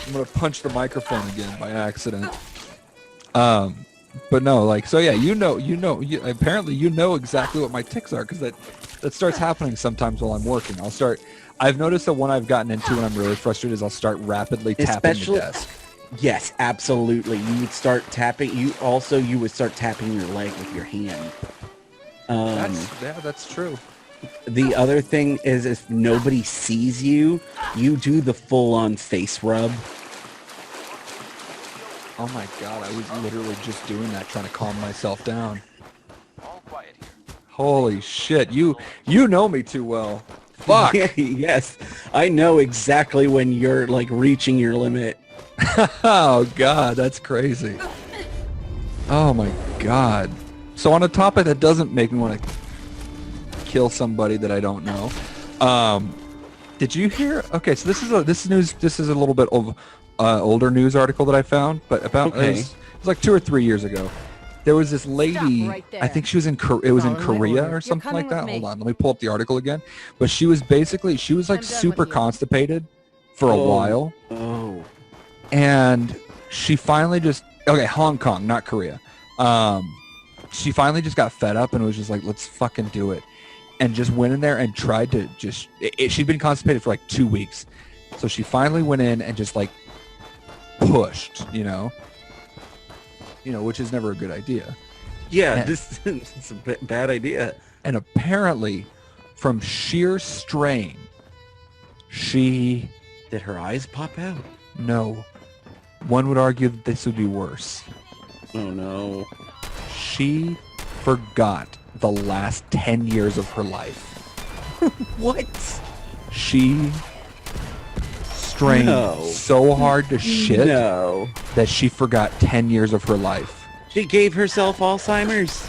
I'm gonna punch the microphone again by accident. But no, like, so yeah, apparently you know exactly what my tics are, because that starts happening sometimes while I'm working. I've noticed that one I've gotten into when I'm really frustrated is I'll start rapidly tapping the desk. Yes, absolutely. You would start tapping. You would start tapping your leg with your hand. That's true. The other thing is, if nobody sees you, you do the full-on face rub. Oh my god, I was literally just doing that, trying to calm myself down. All quiet here. Holy shit, you know me too well. Fuck. Yes, I know exactly when you're like reaching your limit. Oh god, that's crazy. Oh my god. So on a topic that doesn't make me want to kill somebody that I don't know, did you hear? Okay, so this is a little bit of older news article that I found, but about it was like 2 or 3 years ago. There was this lady, right there. I think she was in Korea or You're something coming like that. with me. Hold on, let me pull up the article again. But she was like I'm done super with you. constipated for a while. Oh. And she finally Hong Kong, not Korea. She finally just got fed up and was just like, let's fucking do it. And just went in there and tried to she'd been constipated for like 2 weeks. So she finally went in and just like pushed, which is never a good idea. Yeah, And- it's a bad idea. And apparently from sheer strain, Did her eyes pop out? one would argue that this would be worse. Oh no. She forgot the last 10 years of her life. What? She strained No. so hard to shit No. that she forgot 10 years of her life. She gave herself Alzheimer's.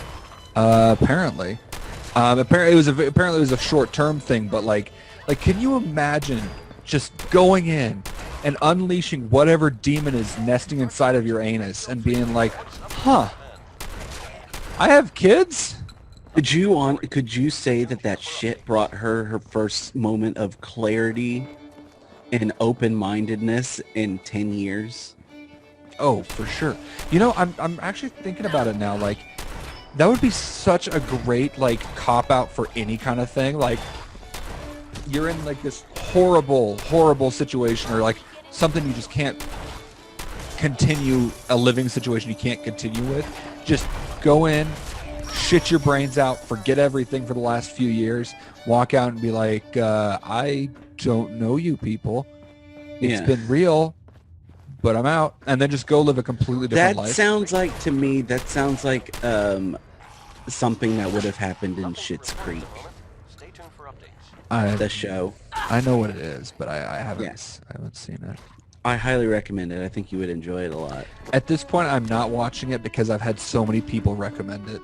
Apparently. Apparently it was a short-term thing, but like can you imagine just going in and unleashing whatever demon is nesting inside of your anus and being like, huh, I have kids? Could you say that shit brought her first moment of clarity and open-mindedness in 10 years? Oh, for sure. I'm actually thinking about it now. Like, that would be such a great cop-out for any kind of thing. Like, you're in like this horrible, horrible situation, or like something you just can't continue, a living situation you can't continue with. Just go in, shit your brains out, forget everything for the last few years, walk out and be like, I don't know you people. It's Yeah. been real, but I'm out. And then just go live a completely different That life. sounds like, to me, something that would have happened in Schitt's Creek, Stay tuned for updates. the show. I know what it is, but I haven't Yes. I haven't seen it. I highly recommend it. I think you would enjoy it a lot. At this point, I'm not watching it because I've had so many people recommend it.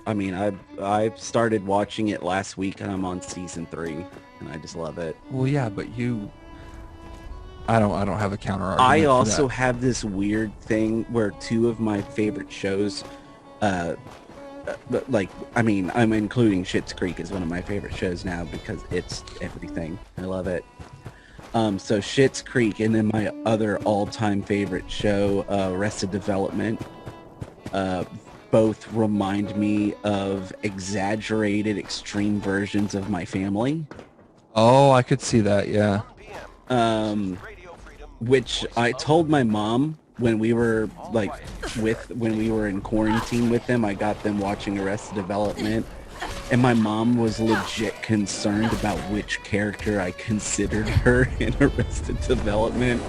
I mean, I started watching it last week, and I'm on season 3, and I just love it. Well, yeah, but I don't have a counter argument. I for also that. have this weird thing where 2 of my favorite shows But like, I mean, I'm including Schitt's Creek as one of my favorite shows now because it's everything. I love it. So Schitt's Creek, and then my other all-time favorite show, Arrested Development. Both remind me of exaggerated, extreme versions of my family. Oh, I could see that. Yeah. Which I told my mom when we were like when we were in quarantine with them. I got them watching Arrested Development, and my mom was legit concerned about which character I considered her in Arrested Development.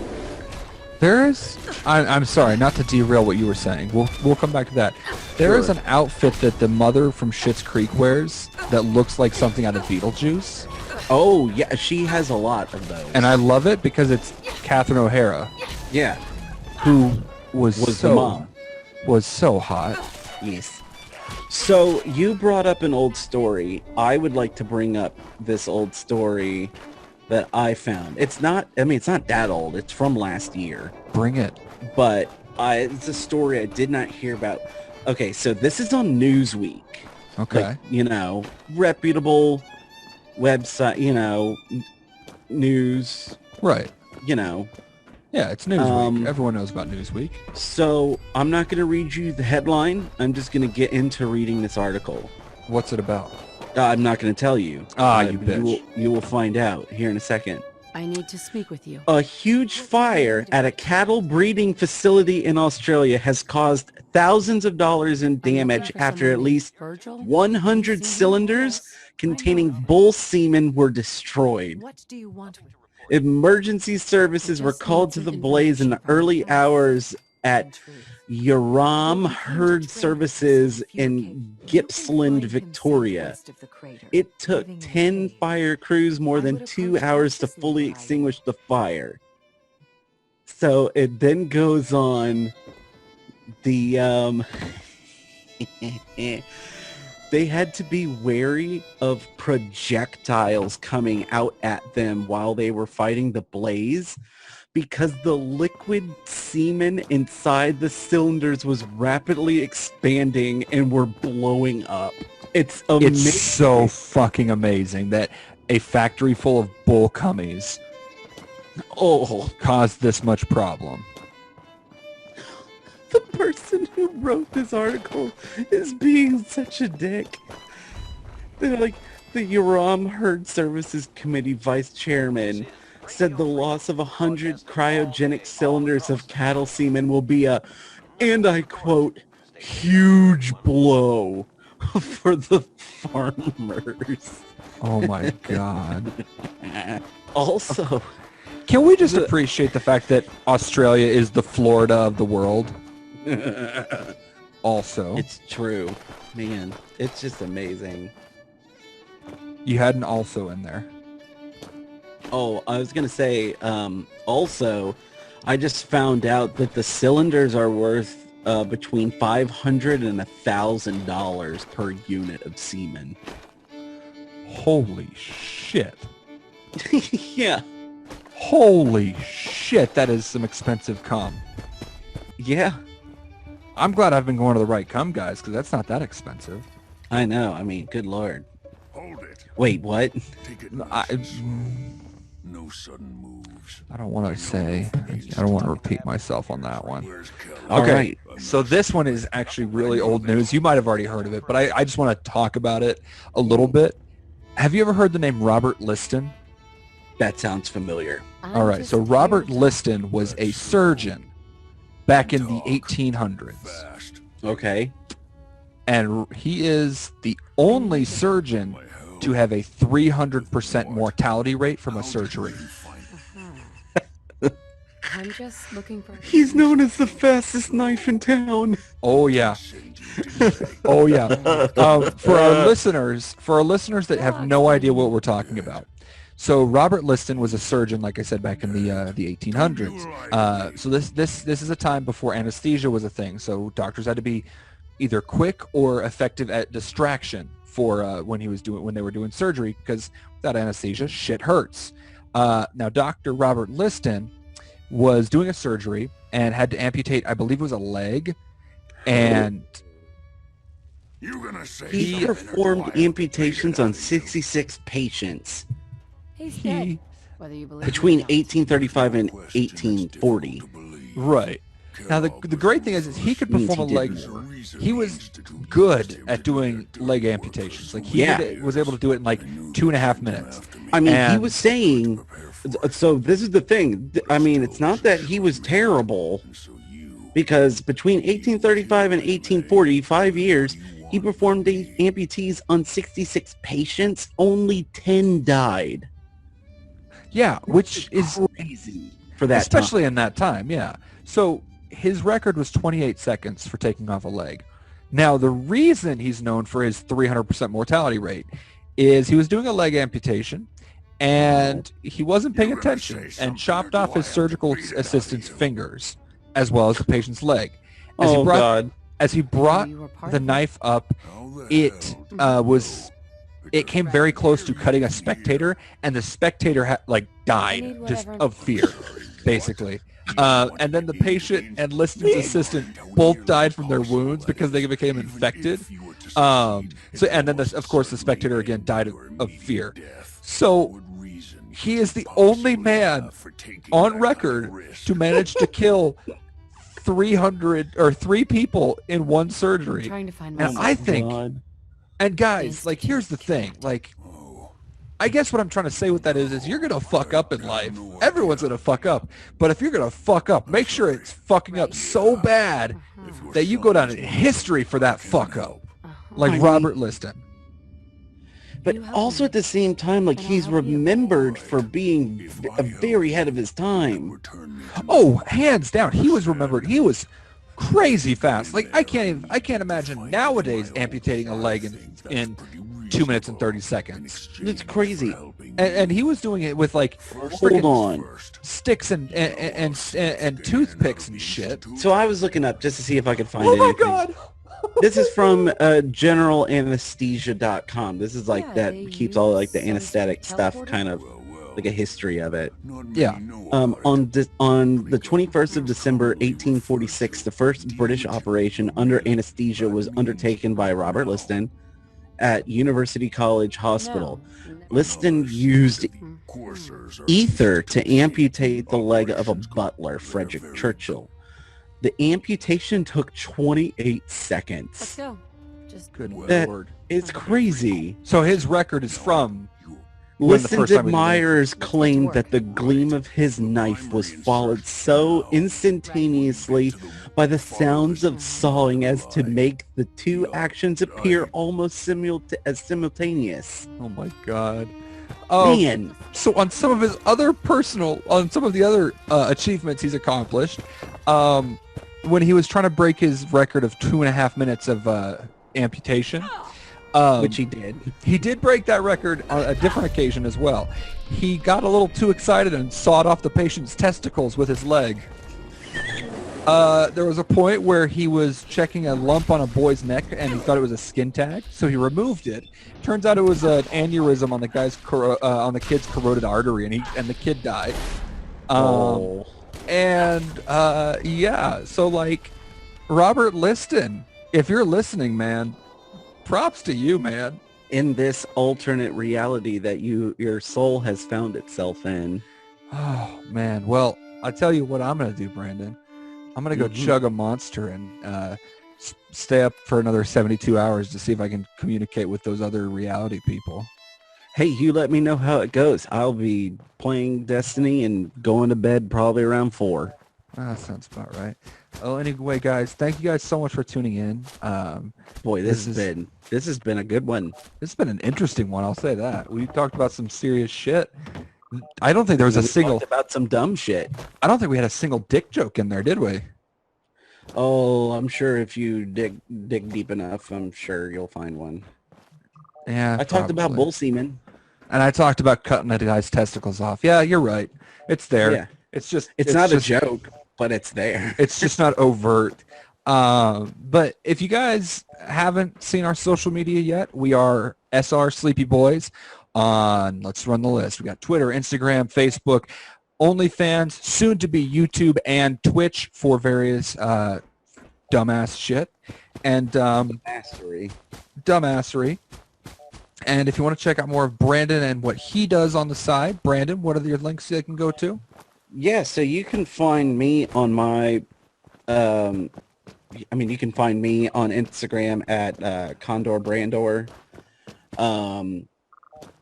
I'm sorry, not to derail what you were saying. We'll come back to that. There is an outfit that the mother from Schitt's Creek wears that looks like something out of Beetlejuice. Oh yeah, she has a lot of those. And I love it because it's Catherine O'Hara, yeah, who was the mom. Was so hot. Yes. So you brought up an old story. I would like to bring up this old story that I found. It's not that old. It's from last year. Bring it. But it's a story I did not hear about. Okay, so this is on Newsweek. Okay. Like, reputable website, news. Right. Yeah, it's Newsweek. Everyone knows about Newsweek. So I'm not going to read you the headline. I'm just going to get into reading this article. What's it about? I'm not going to tell you. You bitch. You will find out here in a second. I need to speak with you. A huge fire at a cattle breeding facility in Australia has caused thousands of dollars in damage after at least 100 cylinders containing bull semen were destroyed. What do you want? Emergency services were called to the blaze in the early hours at Yaram Herd Services in Gippsland, Victoria. It took 10 fire crews more than 2 hours to fully extinguish the fire. So it then goes on. They had to be wary of projectiles coming out at them while they were fighting the blaze, because the liquid semen inside the cylinders was rapidly expanding and were blowing up. It's amazing. It's so fucking amazing that a factory full of bull cummies caused this much problem. The person who wrote this article is being such a dick. They're like, the Yaram Herd Services Committee Vice Chairman said the loss of 100 cryogenic cylinders of cattle semen will be a, and I quote, huge blow for the farmers. Oh my God. Also, can we just appreciate the fact that Australia is the Florida of the world? Also, it's true, man. It's just amazing. You had an also in there. Oh, I was gonna say. Also, I just found out that the cylinders are worth between $500 and $1,000 per unit of semen. Holy shit! Yeah. Holy shit! That is some expensive cum. Yeah. I'm glad I've been going to the right cum guys, because that's not that expensive. I know. I mean, good lord. Hold it. Wait, what? Take it. No sudden moves. I don't want to say. I don't want to repeat myself on that one. Where's Kelly? All Okay, right. so this one is actually really old news. You might have already heard of it, but I just want to talk about it a little bit. Have you ever heard the name Robert Liston? That sounds familiar. All right, so Robert Liston was a surgeon back in the 1800s. Fast. Okay. And he is the only surgeon to have a 300% mortality rate from a surgery. I'm just looking for... He's known as the fastest knife in town. Oh, yeah. Oh, yeah. For our listeners that have no idea what we're talking about. So Robert Liston was a surgeon, like I said, back in the 1800s. So this is a time before anesthesia was a thing. So doctors had to be either quick or effective at distraction for when they were doing surgery, because without anesthesia, shit hurts. Now, Dr. Robert Liston was doing a surgery and had to amputate, I believe it was a leg, and He performed amputations on 66 patients He's dead. He, Whether you believe between it or 1835 and 1840. right. Now, the great thing is he could Means perform he a leg. did more. He was good at doing leg amputations. Like, he was able to do it in like 2.5 minutes. I mean, he And- was saying, so this is the thing. I mean, it's not that he was terrible, because between 1835 and 1840, 5 years, he performed amputees on 66 patients. Only 10 died. Yeah, which is Crazy for that especially in that time, yeah. So his record was 28 seconds for taking off a leg. Now, the reason he's known for his 300% mortality rate is he was doing a leg amputation and he wasn't paying attention and chopped off his surgical assistant's fingers as well as the patient's leg. As Oh, God. As he brought you were part the of it. knife up, it came very close to cutting a spectator, and the spectator died just of fear, basically. And then the patient and Liston's assistant both died from their wounds because they became infected. And then of course the spectator again died of fear. So he is the only man on record to manage to kill 3 people in one surgery. Trying to find And myself. I think, God. and guys, like, here's the thing, like, I guess what I'm trying to say with that is you're going to fuck up in life. Everyone's going to fuck up. But if you're going to fuck up, make sure it's fucking up so bad that you go down in history for that fuck up. Like I mean- Robert Liston. But also at the same time, like, he's remembered for being very ahead of his time. Oh, hands down. He was remembered. He was crazy fast. Like, I can't imagine nowadays amputating a leg in 2 minutes and 30 seconds. It's crazy. And he was doing it with like Hold frickin' on. sticks and toothpicks and shit. So I was looking up just to see if I could find Oh my anything. god! This is from generalanesthesia.com. This is like Yeah, that they keeps all like the use anesthetic stuff, teleporter. kind of like a history of it. Yeah. On the 21st of December 1846, the first British operation under anesthesia was undertaken by Robert Liston at University College Hospital. Liston used ether to amputate the leg of a butler, Frederick Churchill. The amputation took 28 Let's seconds. go. Just Good That- lord. It's crazy. So his record is from when the Liston's first time he did it. admirers claimed that the gleam of his knife was followed so instantaneously by the sounds of sawing as to make the two actions appear almost simultaneous. Oh my god. Oh, Man, so on some of the other achievements he's accomplished, when he was trying to break his record of 2.5 minutes of amputation, which he did. he did break that record on a different occasion as well. He got a little too excited and sawed off the patient's testicles with his leg. There was a point where he was checking a lump on a boy's neck and he thought it was a skin tag, so he removed it. Turns out it was an aneurysm on the kid's carotid artery, and the kid died. Oh. Yeah, so like, Robert Liston, if you're listening, man, props to you, man. In this alternate reality that your soul has found itself in. Oh man, well, I tell you what I'm gonna do, Brandon. I'm gonna go Mhm. chug a monster and stay up for another 72 hours to see if I can communicate with those other reality people. Hey, you let me know how it goes. I'll be playing Destiny and going to bed probably around 4. That sounds about right. Well, anyway, guys, thank you guys so much for tuning in. Boy, This this has been a good one. This has been an interesting one, I'll say that. We talked about some serious shit. I don't think there was a We single. talked about some dumb shit. I don't think we had a single dick joke in there, did we? Oh, I'm sure if you dig deep enough, I'm sure you'll find one. Yeah. I talked about probably. bull semen. And I talked about cutting a guy's testicles off. Yeah, you're right. It's there. Yeah. It's Not just, a joke, but it's there. It's just not overt. But if you guys haven't seen our social media yet, we are SR Sleepy Boys on, let's run the list. We got Twitter, Instagram, Facebook, OnlyFans, soon to be YouTube and Twitch for various dumbass shit and Mastery. dumbassery. And if you want to check out more of Brandon and what he does on the side, Brandon, what are your links they can go to? Yeah, so you can find me on my, you can find me on Instagram at Condor Brandor.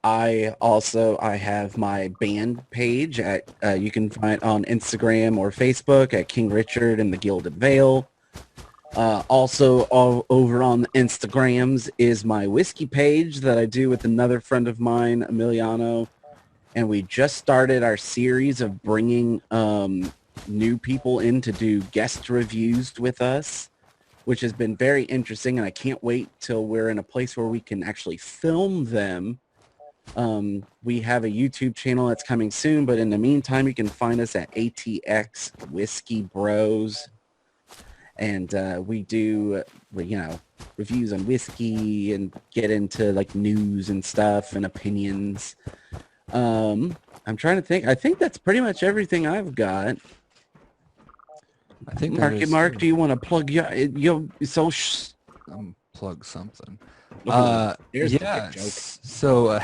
I have my band page at, you can find on Instagram or Facebook at King Richard and the Gilded Veil. Also, all over on the Instagrams is my whiskey page that I do with another friend of mine, Emiliano. And we just started our series of bringing new people in to do guest reviews with us, which has been very interesting. And I can't wait till we're in a place where we can actually film them. We have a YouTube channel that's coming soon, but in the meantime, you can find us at ATX Whiskey Bros. And we do, reviews on whiskey and get into like news and stuff and opinions. I'm trying to think. I think that's pretty much everything I've got. I think Mark, do you want to plug your social? Plug something. There's the Yeah. big joke. So,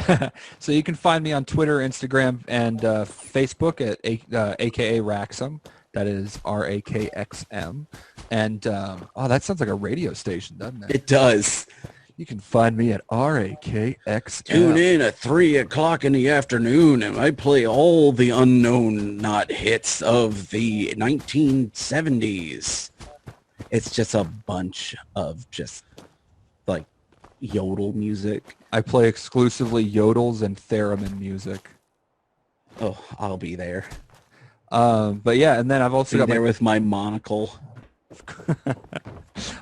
so you can find me on Twitter, Instagram, and Facebook at AKA Raxum. That is RAKXM. And that sounds like a radio station, doesn't it? It does. You can find me at RAKXM. Tune in at 3 o'clock in the afternoon, and I play all the unknown not hits of the 1970s. It's just a bunch of just like yodel music. I play exclusively yodels and theremin music. Oh, I'll be there. But yeah, and then I've also Be got there with my monocle.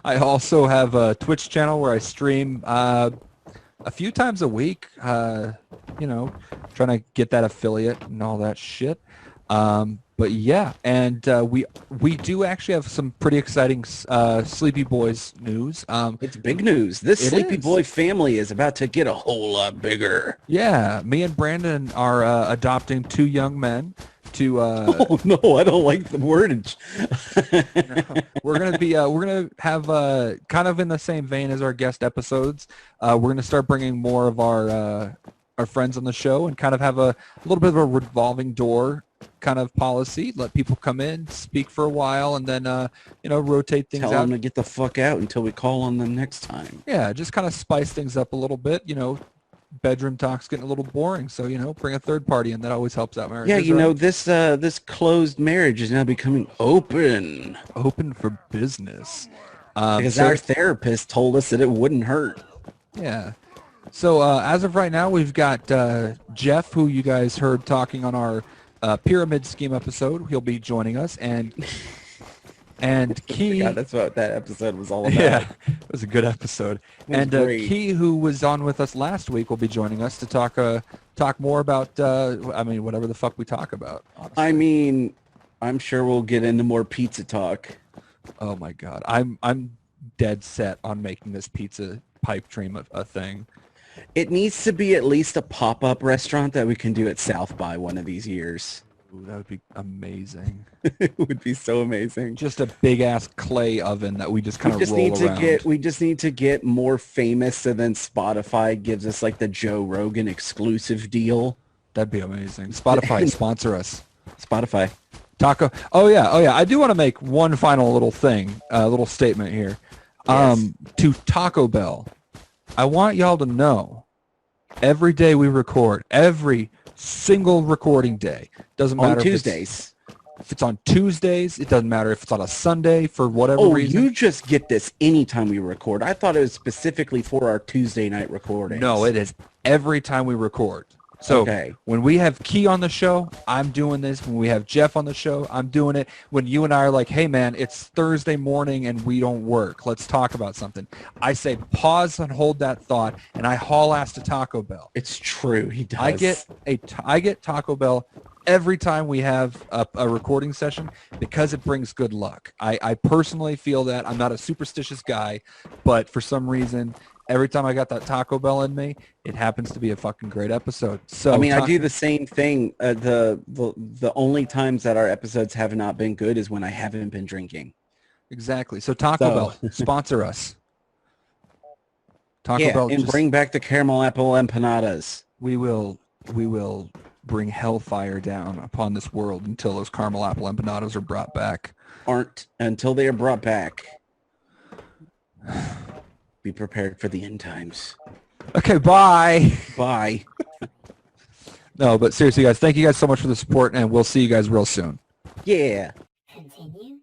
I also have a Twitch channel where I stream a few times a week, trying to get that affiliate and all that shit. But yeah, and we do actually have some pretty exciting Sleepy Boys news. It's big news. This It Sleepy is. Boy family is about to get a whole lot bigger. Yeah, me and Brandon are adopting 2 young men to Oh no, I don't like the wordage. we're gonna have kind of in the same vein as our guest episodes. We're gonna start bringing more of our friends on the show and kind of have a little bit of a revolving door kind of policy. Let people come in, speak for a while, and then rotate things Tell out. them to get the fuck out until we call on them next time. Yeah, just kind of spice things up a little bit. Bedroom talk's getting a little boring, so bring a third party in. That always helps out marriages. Yeah, right? this closed marriage is now becoming open Open for business. because so- our therapist told us that it wouldn't hurt. Yeah. So as of right now, we've got Jeff, who you guys heard talking on our pyramid scheme episode. He'll be joining us, and Key. God, that's what that episode was all about. Yeah, it was a good episode. was And great. Key, who was on with us last week, will be joining us to talk more about whatever the fuck we talk about. Honestly. I'm sure we'll get into more pizza talk. Oh my god, I'm dead set on making this pizza pipe dream a thing. It needs to be at least a pop-up restaurant that we can do at South by one of these years. Ooh, that would be amazing. It would be so amazing. Just a big ass clay oven that we just kind of roll around. We just need to get more famous, so then Spotify gives us like the Joe Rogan exclusive deal. That'd be amazing. Spotify sponsor us. Spotify. Taco. Oh yeah. I do want to make one final little thing, little statement here. Yes. To Taco Bell, I want y'all to know, every day we record, every single recording day, doesn't matter On Tuesdays. if it's on Tuesdays, it doesn't matter if it's on a Sunday for whatever Oh, reason. you just get this anytime we record. I thought it was specifically for our Tuesday night recordings. No, it is every time we record. So Okay. when we have Key on the show, I'm doing this. When we have Jeff on the show, I'm doing it. When you and I are like, hey, man, it's Thursday morning and we don't work. Let's talk about something. I say pause and hold that thought, and I haul ass to Taco Bell. It's true. He does. I get Taco Bell every time we have a recording session because it brings good luck. I personally feel that. I'm not a superstitious guy, but for some reason, every time I got that Taco Bell in me, it happens to be a fucking great episode. So I do the same thing. The only times that our episodes have not been good is when I haven't been drinking. Exactly. So Taco Bell, sponsor us. Taco Yeah, Bell, and bring back the caramel apple empanadas. we will bring hellfire down upon this world until those caramel apple empanadas are brought back. Aren't until they are brought back. Be prepared for the end times. Okay, bye. Bye. No, but seriously, guys, thank you guys so much for the support, and we'll see you guys real soon. Yeah. Continue